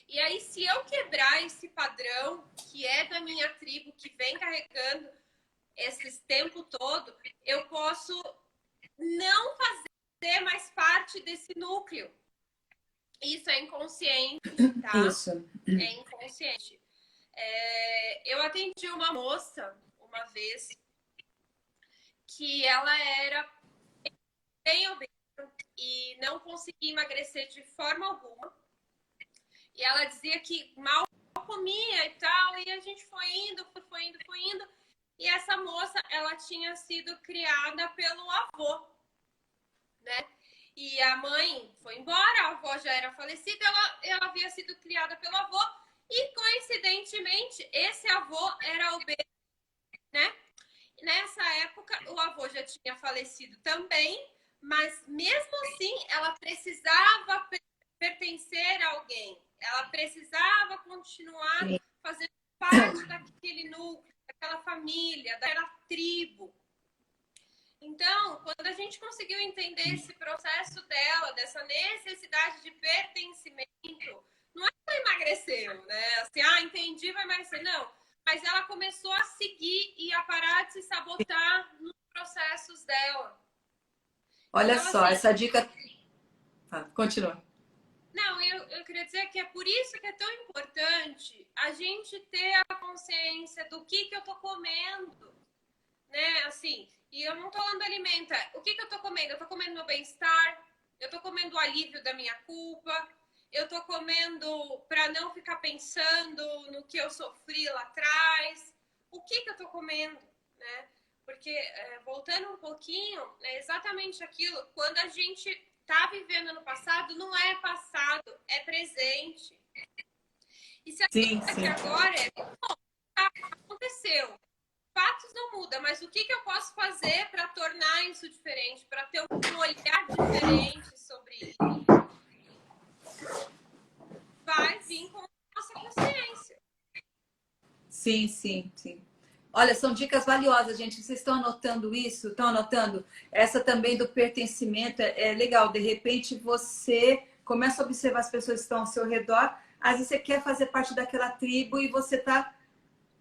E aí, se eu quebrar esse padrão, que é da minha tribo, que vem carregando esse tempo todo, eu posso não fazer mais parte desse núcleo. Isso é inconsciente, tá? Isso. É inconsciente. Eu atendi uma moça uma vez que ela era bem obesa e não conseguia emagrecer de forma alguma. E ela dizia que mal comia e tal, e a gente foi indo. E essa moça, ela tinha sido criada pelo avô, né? E a mãe foi embora, a avó já era falecida, ela havia sido criada pelo avô, e coincidentemente, esse avô era obeso, né? E nessa época, o avô já tinha falecido também, mas mesmo assim, ela precisava pertencer a alguém. Ela precisava continuar fazendo parte daquele núcleo, daquela família, daquela tribo. Então, quando a gente conseguiu entender esse processo dela, dessa necessidade de pertencimento, não é que ela emagreceu, né? Assim, entendi, vai emagrecer. Não. Mas ela começou a seguir e a parar de se sabotar nos processos dela. Olha então, só, assim, essa dica... Continua. Não, eu queria dizer que é por isso que é tão importante a gente ter a consciência do que eu tô comendo, né? Assim, e eu não tô falando alimento, o que eu tô comendo? Eu tô comendo meu bem-estar, eu tô comendo o alívio da minha culpa, eu tô comendo para não ficar pensando no que eu sofri lá atrás. O que eu tô comendo, né? Porque, voltando um pouquinho, é exatamente aquilo, quando a gente tá vivendo no passado, não é passado, é presente. E se aqui agora aconteceu, fatos não mudam, mas o que eu posso fazer para tornar isso diferente, para ter um olhar diferente sobre isso? Vai vir com a nossa consciência. Sim. Olha, são dicas valiosas, gente. Vocês estão anotando isso? Estão anotando? Essa também do pertencimento é legal. De repente, você começa a observar as pessoas que estão ao seu redor. Às vezes, você quer fazer parte daquela tribo e você está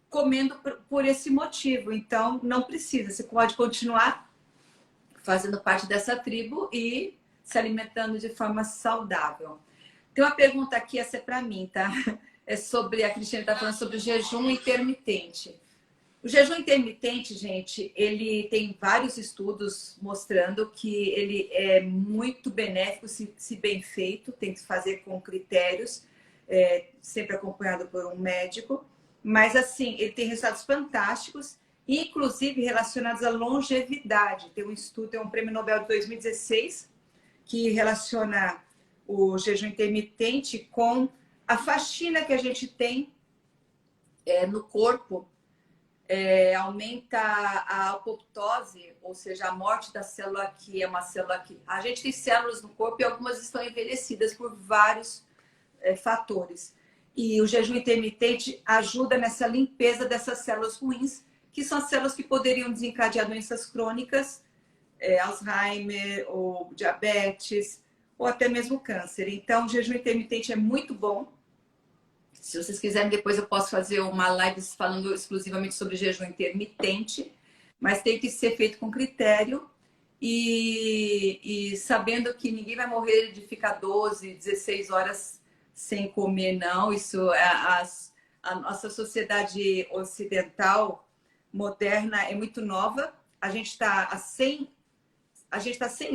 comendo por esse motivo. Então, não precisa. Você pode continuar fazendo parte dessa tribo e se alimentando de forma saudável. Tem uma pergunta aqui, essa é para mim, tá? É sobre, a Cristiane está falando sobre o jejum intermitente. O jejum intermitente, gente, ele tem vários estudos mostrando que ele é muito benéfico se bem feito, tem que fazer com critérios, sempre acompanhado por um médico. Mas, assim, ele tem resultados fantásticos, inclusive relacionados à longevidade. Tem um estudo, tem um prêmio Nobel de 2016, que relaciona o jejum intermitente com a faxina que a gente tem no corpo. Aumenta a apoptose, ou seja, a morte da célula que é uma célula que... A gente tem células no corpo e algumas estão envelhecidas por vários fatores. E o jejum intermitente ajuda nessa limpeza dessas células ruins, que são as células que poderiam desencadear doenças crônicas, Alzheimer, ou diabetes, ou até mesmo câncer. Então, o jejum intermitente é muito bom. Se vocês quiserem, depois eu posso fazer uma live falando exclusivamente sobre jejum intermitente, mas tem que ser feito com critério e sabendo que ninguém vai morrer de ficar 12, 16 horas sem comer, não. Isso a nossa sociedade ocidental moderna é muito nova. A gente está há 100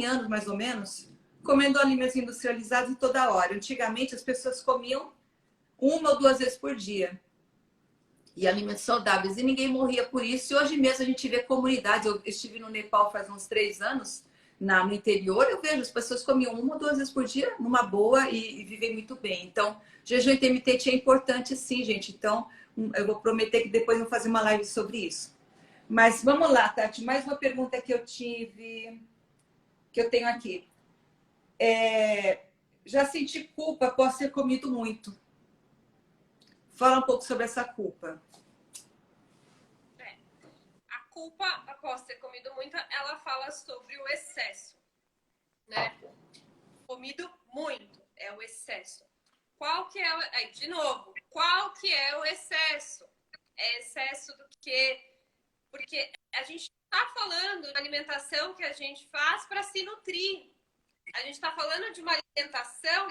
anos, mais ou menos, comendo alimentos industrializados toda hora. Antigamente, as pessoas comiam 1 ou 2 vezes por dia. E alimentos saudáveis. E ninguém morria por isso. E hoje mesmo a gente vê comunidades. Eu estive no Nepal faz uns 3 anos, no interior. Eu vejo as pessoas comiam 1 ou 2 vezes por dia, numa boa, e vivem muito bem. Então, jejum intermitente é importante sim, gente. Então, eu vou prometer que depois eu vou fazer uma live sobre isso. Mas vamos lá, Tati. Mais uma pergunta que eu tenho aqui. Já senti culpa após ter comido muito. Fala um pouco sobre essa culpa. A culpa, após ter comido muito, ela fala sobre o excesso, né? Comido muito é o excesso. Qual que é aí, de novo, qual que é o excesso? É excesso do quê? Porque a gente está falando de alimentação que a gente faz para se nutrir. A gente está falando de uma alimentação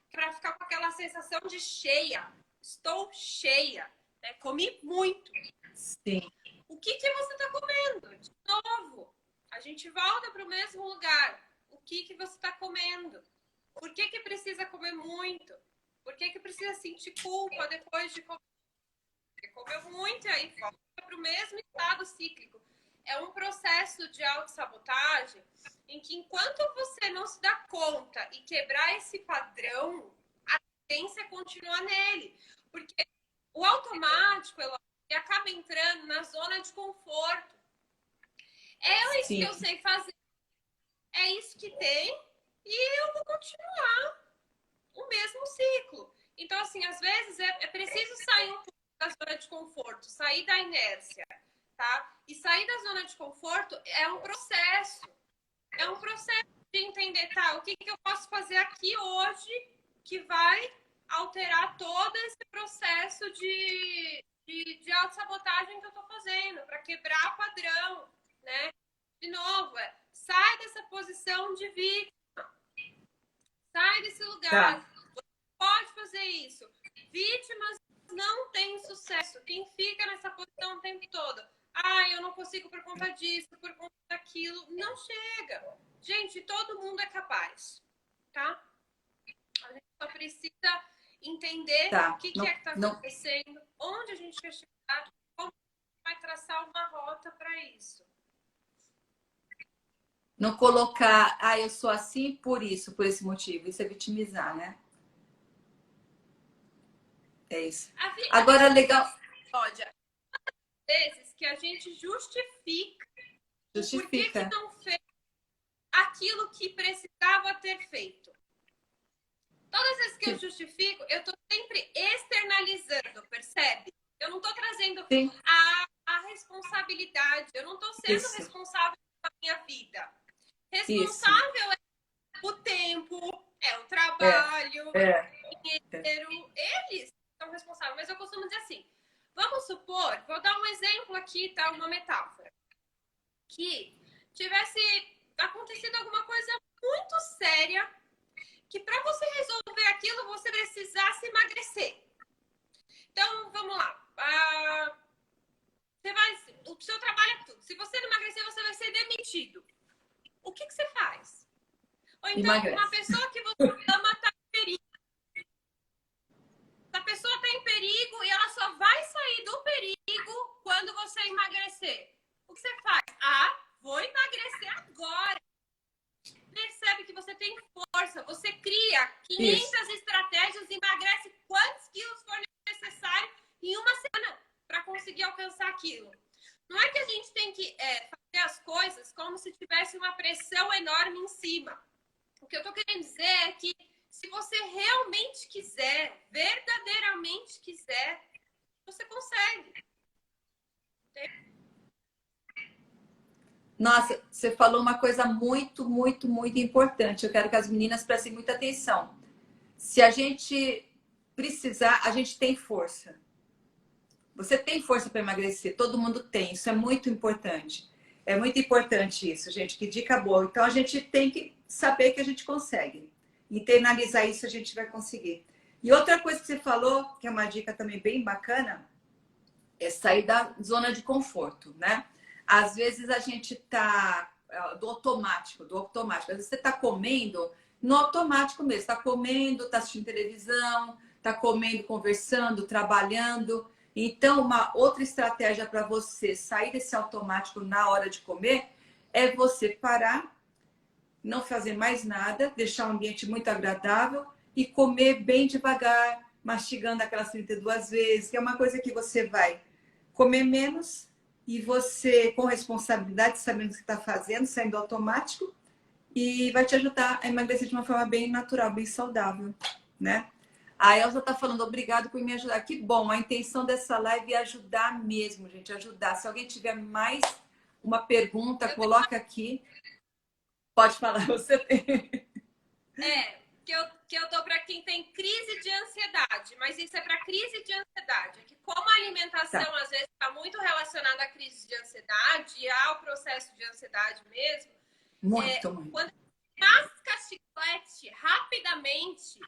para ficar com aquela sensação de cheia. Estou cheia, né? Comi muito. Sim. O que você está comendo? De novo, a gente volta para o mesmo lugar. O que você está comendo? Por que precisa comer muito? Por que precisa sentir culpa depois de comer? Porque comeu muito e aí volta para o mesmo estado cíclico. É um processo de autossabotagem em que enquanto você não se dá conta e quebrar esse padrão, a tendência é continuar nele. Porque o automático, ele acaba entrando na zona de conforto. É isso que eu sei fazer. É isso que tem e eu vou continuar o mesmo ciclo. Então, assim, às vezes é preciso sair um pouco da zona de conforto, sair da inércia, tá? E sair da zona de conforto é um processo. É um processo de entender, tá, o que eu posso fazer aqui hoje que vai alterar todo esse processo de autossabotagem que eu tô fazendo, para quebrar padrão, né? De novo, sai dessa posição de vítima. Sai desse lugar. Tá. Você pode fazer isso. Vítimas não têm sucesso. Quem fica nessa posição o tempo todo. Eu não consigo por conta disso, por conta daquilo. Não chega. Gente, todo mundo é capaz. Tá? A gente só precisa entender o que é que está acontecendo, onde a gente quer chegar, como a gente vai traçar uma rota para isso. Não colocar, eu sou assim por isso, por esse motivo. Isso é vitimizar, né? É isso. Agora, legal. Olha, vezes que a gente justifica por que não fez aquilo que precisava ter feito. Todas as vezes que eu justifico, eu tô sempre externalizando, percebe? Eu não tô trazendo a responsabilidade sendo responsável pela minha vida. Isso. Responsável é o tempo, é o trabalho, é o dinheiro. Eles são responsáveis. Mas eu costumo dizer assim, vamos supor, vou dar um exemplo aqui, tá? Uma metáfora. Que tivesse acontecido alguma coisa muito séria, que para você resolver aquilo, você precisasse emagrecer. Então, vamos lá. O seu trabalho é tudo. Se você não emagrecer, você vai ser demitido. O que você faz? Ou então, Emagrece. uma pessoa que você ama está em perigo. A pessoa está em perigo e ela só vai sair do perigo quando você emagrecer. O que você faz? Vou emagrecer agora. Percebe que você tem força. Você cria 500 estratégias e emagrece quantos quilos for necessário em uma semana para conseguir alcançar aquilo. Não é que a gente tem que fazer as coisas como se tivesse uma pressão enorme em cima. O que eu estou querendo dizer é que se você realmente quiser, verdadeiramente quiser, você consegue. Nossa, você falou uma coisa muito, muito, muito importante. Eu quero que as meninas prestem muita atenção. Se a gente precisar, a gente tem força. Você tem força para emagrecer, todo mundo tem. Isso é muito importante. É muito importante isso, gente. Que dica boa. Então a gente tem que saber que a gente consegue. Internalizar isso, a gente vai conseguir. E outra coisa que você falou, que é uma dica também bem bacana, é sair da zona de conforto, né? Às vezes a gente tá do automático. Às vezes você tá comendo no automático mesmo. Tá comendo, tá assistindo televisão, tá comendo, conversando, trabalhando. Então, uma outra estratégia para você sair desse automático na hora de comer é você parar, não fazer mais nada, deixar o ambiente muito agradável e comer bem devagar, mastigando aquelas 32 vezes, que é uma coisa que você vai comer menos e você, com responsabilidade, sabendo o que está fazendo, saindo automático, e vai te ajudar a emagrecer de uma forma bem natural, bem saudável, né? A Elza tá falando, obrigado por me ajudar. Que bom, a intenção dessa live é ajudar mesmo, gente, ajudar. Se alguém tiver mais uma pergunta, coloca aqui. Pode falar, você tem. Que eu dou para quem tem crise de ansiedade, mas isso é para crise de ansiedade. Que como a alimentação às vezes está muito relacionada à crise de ansiedade e ao processo de ansiedade mesmo, Muito. Quando masca chiclete rapidamente,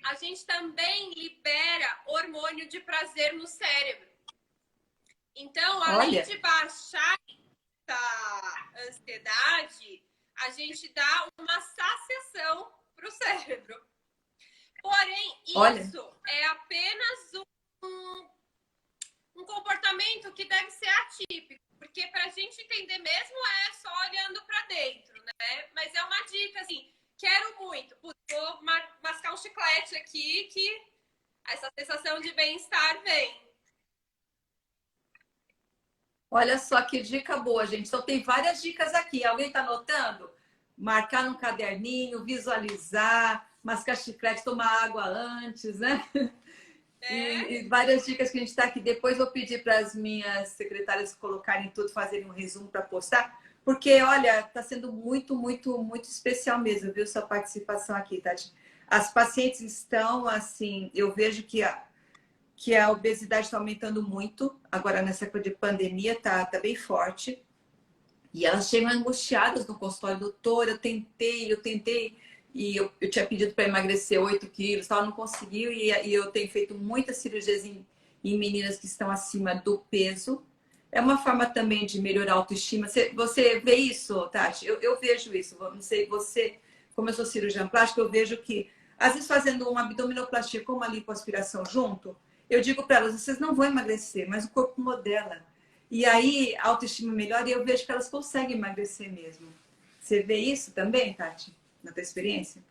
a gente também libera hormônio de prazer no cérebro. Então, além de baixar a ansiedade, a gente dá uma saciação para o cérebro. Porém, isso é apenas um comportamento que deve ser atípico, porque para a gente entender mesmo é só olhando para dentro, né? Mas é uma dica, assim, quero muito, vou mascar um chiclete aqui que essa sensação de bem-estar vem. Olha só que dica boa, gente. Então tem várias dicas aqui. Alguém está anotando? Marcar num caderninho, visualizar, mascar chiclete, tomar água antes, né? E várias dicas que a gente está aqui. Depois vou pedir para as minhas secretárias colocarem tudo, fazerem um resumo para postar. Porque, olha, está sendo muito, muito, muito especial mesmo, viu, sua participação aqui, Tati? As pacientes estão, assim, eu vejo que a obesidade está aumentando muito. Agora, nessa época de pandemia, tá bem forte. E elas chegam angustiadas no consultório, doutora, eu tentei. E eu tinha pedido para emagrecer 8 quilos, tal, não conseguiu. E eu tenho feito muitas cirurgias em meninas que estão acima do peso. É uma forma também de melhorar a autoestima. Você vê isso, Tati? Eu vejo isso. Não sei, você, como eu sou cirurgiã plástica, eu vejo que, às vezes, fazendo uma abdominoplastia com uma lipoaspiração junto, eu digo para elas, vocês não vão emagrecer, mas o corpo modela. E aí a autoestima melhora e eu vejo que elas conseguem emagrecer mesmo. Você vê isso também, Tati? Na tua experiência?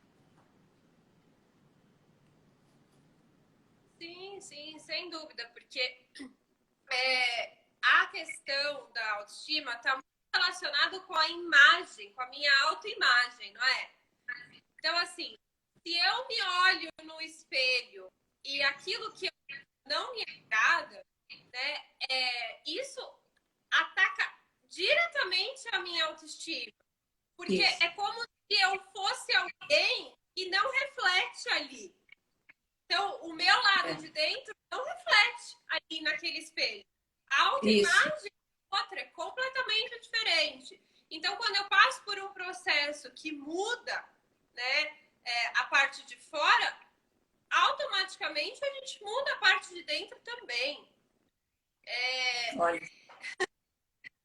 Sim, sem dúvida, porque a questão da autoestima está muito relacionado com a imagem, com a minha autoimagem, não é? Então, assim, se eu me olho no espelho e aquilo que não me agrada, né, isso ataca diretamente a minha autoestima. Porque Isso. é como se eu fosse alguém que não reflete ali. Então, o meu lado de dentro não reflete ali naquele espelho. A Isso. autoimagem é outra, é completamente diferente. Então, quando eu passo por um processo que muda, né, a parte de fora, automaticamente a gente muda a parte de dentro também. Olha.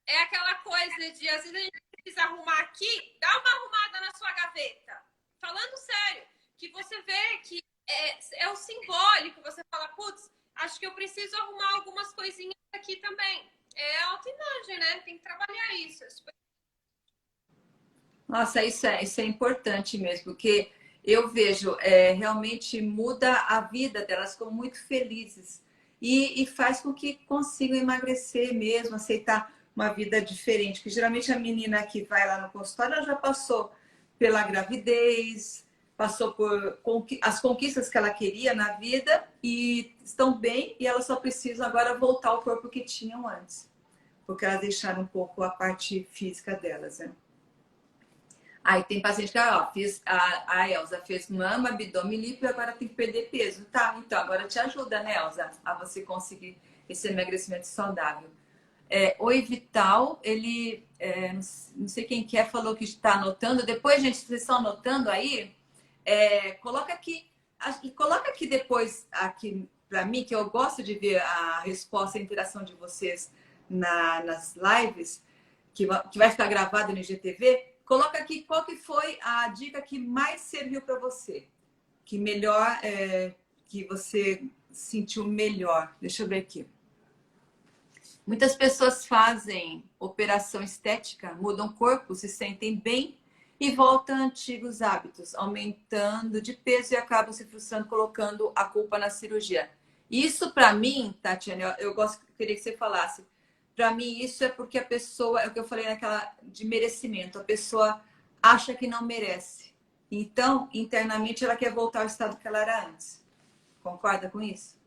É aquela coisa de, às vezes, a gente precisa arrumar aqui, dá uma arrumada na sua gaveta. Falando sério, que você vê que é o simbólico, você fala, putz, acho que eu preciso arrumar algumas coisinhas aqui também. É autoimagem, né? Tem que trabalhar isso. Nossa, isso é importante mesmo, porque eu vejo, realmente muda a vida delas, ficam muito felizes e faz com que consigam emagrecer mesmo, aceitar uma vida diferente. Que geralmente a menina que vai lá no consultório, ela já passou pela gravidez, passou por as conquistas que ela queria na vida e estão bem e elas só precisam agora voltar ao corpo que tinham antes, porque elas deixaram um pouco a parte física delas, né? Aí tem paciente que, ó, a Elza fez mama, abdômen líquido e agora tem que perder peso. Tá, então agora te ajuda, né, Elza, a você conseguir esse emagrecimento saudável. Oi, Vital, ele, não sei quem que falou que está anotando. Depois, gente, vocês estão anotando aí, coloca aqui, e coloca aqui depois, aqui para mim, que eu gosto de ver a resposta e a interação de vocês nas lives, que vai ficar gravado no IGTV. Coloca aqui qual que foi a dica que mais serviu para você, que melhor, que você sentiu melhor. Deixa eu ver aqui. Muitas pessoas fazem operação estética, mudam o corpo, se sentem bem e voltam a antigos hábitos, aumentando de peso e acabam se frustrando, colocando a culpa na cirurgia. Isso para mim, Tatiana, eu queria que você falasse. Para mim, isso é porque a pessoa, é o que eu falei naquela de merecimento, a pessoa acha que não merece. Então, internamente, ela quer voltar ao estado que ela era antes. Concorda com isso?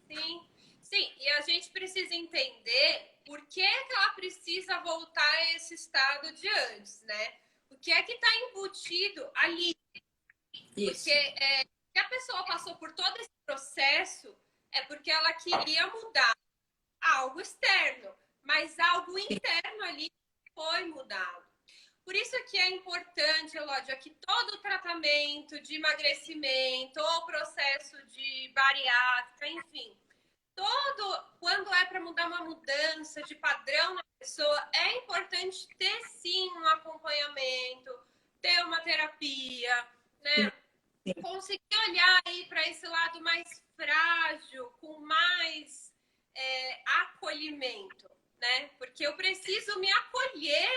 Sim, sim. E a gente precisa entender por que ela precisa voltar a esse estado de antes, né? O que é que está embutido ali? Isso. Porque se a pessoa passou por todo esse processo, é porque ela queria mudar algo externo, mas algo interno ali foi mudado. Por isso que é importante, Elódia, que todo o tratamento de emagrecimento ou processo de bariátrica, enfim, quando é para mudar uma mudança de padrão na pessoa, é importante ter sim um acompanhamento, ter uma terapia, né? Conseguir olhar aí para esse lado mais frágil, com mais acolhimento, né? Porque eu preciso me acolher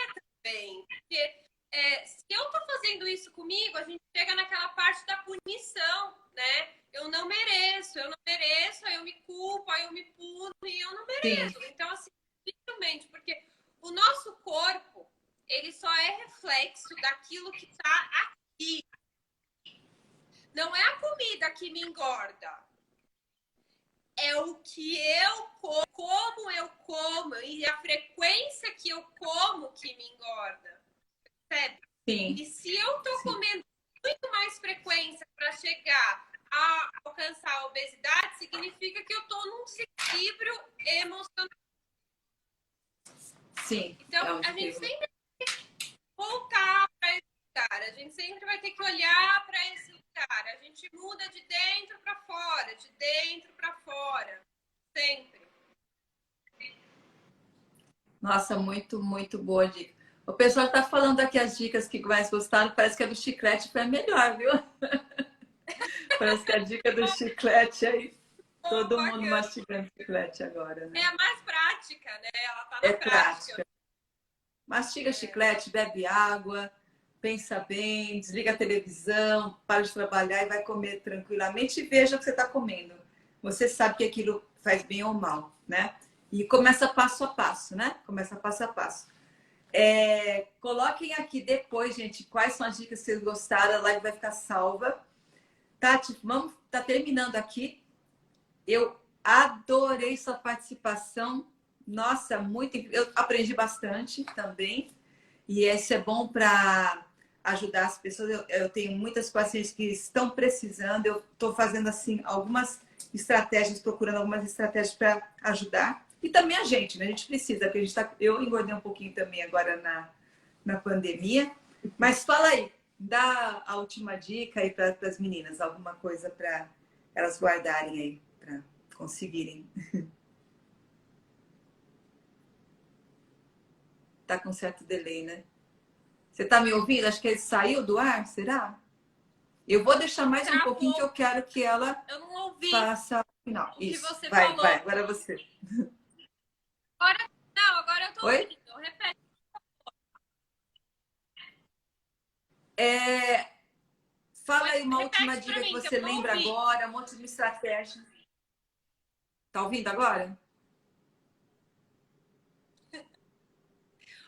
também. Porque se eu tô fazendo isso comigo, a gente chega naquela parte da punição, né? Eu não mereço, aí eu me culpo, aí eu me puno e eu não mereço. Sim. Então, assim, dificilmente, porque o nosso corpo, ele só é reflexo daquilo que tá aqui. Não é a comida que me engorda. É o que eu como eu como, e a frequência que eu como que me engorda. Percebe? Sim. E se eu tô comendo muito mais frequência para chegar a alcançar a obesidade, significa que eu tô num desequilíbrio emocional. Sim. Então, a gente sempre tem que voltar para esse lugar, a gente sempre vai ter que olhar para esse lugar. A gente muda de dentro para fora, de dentro para fora, sempre. Nossa, muito, muito boa dica. O pessoal está falando aqui as dicas que mais gostaram, parece que a do chiclete foi a melhor, viu? Parece que a dica do chiclete aí, todo mundo mastigando chiclete agora, né? É a mais prática, né? Ela tá É na prática. prática. Mastiga chiclete, bebe água, pensa bem, desliga a televisão, para de trabalhar e vai comer tranquilamente e veja o que você está comendo. Você sabe que aquilo faz bem ou mal, né? E começa passo a passo, né? Começa passo a passo. Coloquem aqui depois, gente, quais são as dicas que vocês gostaram. A live vai ficar salva. Tati, vamos, tá terminando aqui. Eu adorei sua participação. Nossa, muito. Eu aprendi bastante também. E isso é bom para ajudar as pessoas. Eu tenho muitas pacientes que estão precisando. Eu estou fazendo assim algumas estratégias, procurando algumas estratégias para ajudar. E também a gente, né? A gente precisa, porque a gente tá. Eu engordei um pouquinho também agora na pandemia. Mas fala aí, dá a última dica aí para as meninas, alguma coisa para elas guardarem aí, para conseguirem. Tá com certo delay, né? Você tá me ouvindo? Acho que ele saiu do ar, será? Eu vou deixar mais um pouquinho que Travou. eu quero que ela Eu não ouvi faça o final. o que Isso. você Vai, vai. falou. Agora é você. Agora, não, agora eu tô Oi? ouvindo. Repete. É, fala aí uma última Repete pra dica que mim, que eu você não lembra ouvi. agora, um monte de estratégia. Tá ouvindo agora?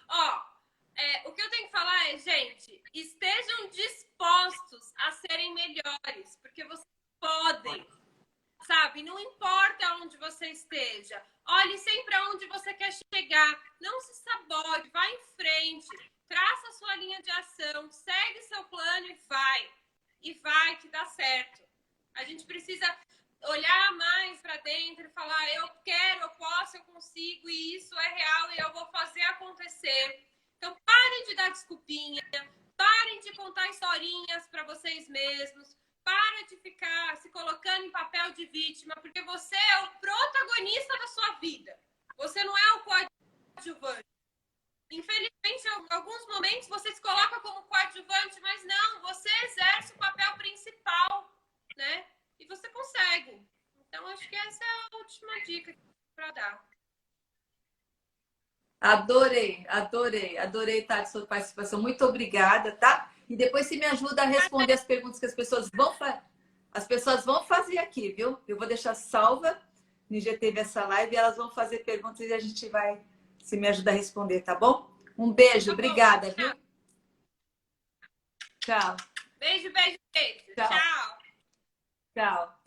Ó, o que eu tenho que falar é, gente, estejam dispostos a serem melhores, porque vocês podem, sabe? Não importa onde você esteja, olhe sempre aonde você quer chegar, não se sabote, vá em frente, traça a sua linha de ação, segue seu plano e vai que dá certo. A gente precisa olhar mais para dentro e falar, eu quero, eu posso, eu consigo, e isso é real e eu vou fazer acontecer. Então, parem de dar desculpinha, parem de contar historinhas para vocês mesmos, para de ficar se colocando em papel de vítima, porque você é o protagonista da sua vida. Você não é o coadjuvante. Infelizmente, em alguns momentos você se coloca como coadjuvante, mas não, você exerce o papel principal, né? E você consegue. Então, acho que essa é a última dica para dar. Adorei, adorei, adorei, tá, a sua participação. Muito obrigada, tá? E depois você me ajuda a responder as perguntas que as pessoas vão fazer. As pessoas vão fazer aqui, viu? Eu vou deixar salva no IGTV essa live e elas vão fazer perguntas e a gente vai se me ajudar a responder, tá bom? Um beijo, Tá bom. obrigada, Tchau. viu? Tchau, Beijo, beijo, beijo. tchau, Tchau. tchau.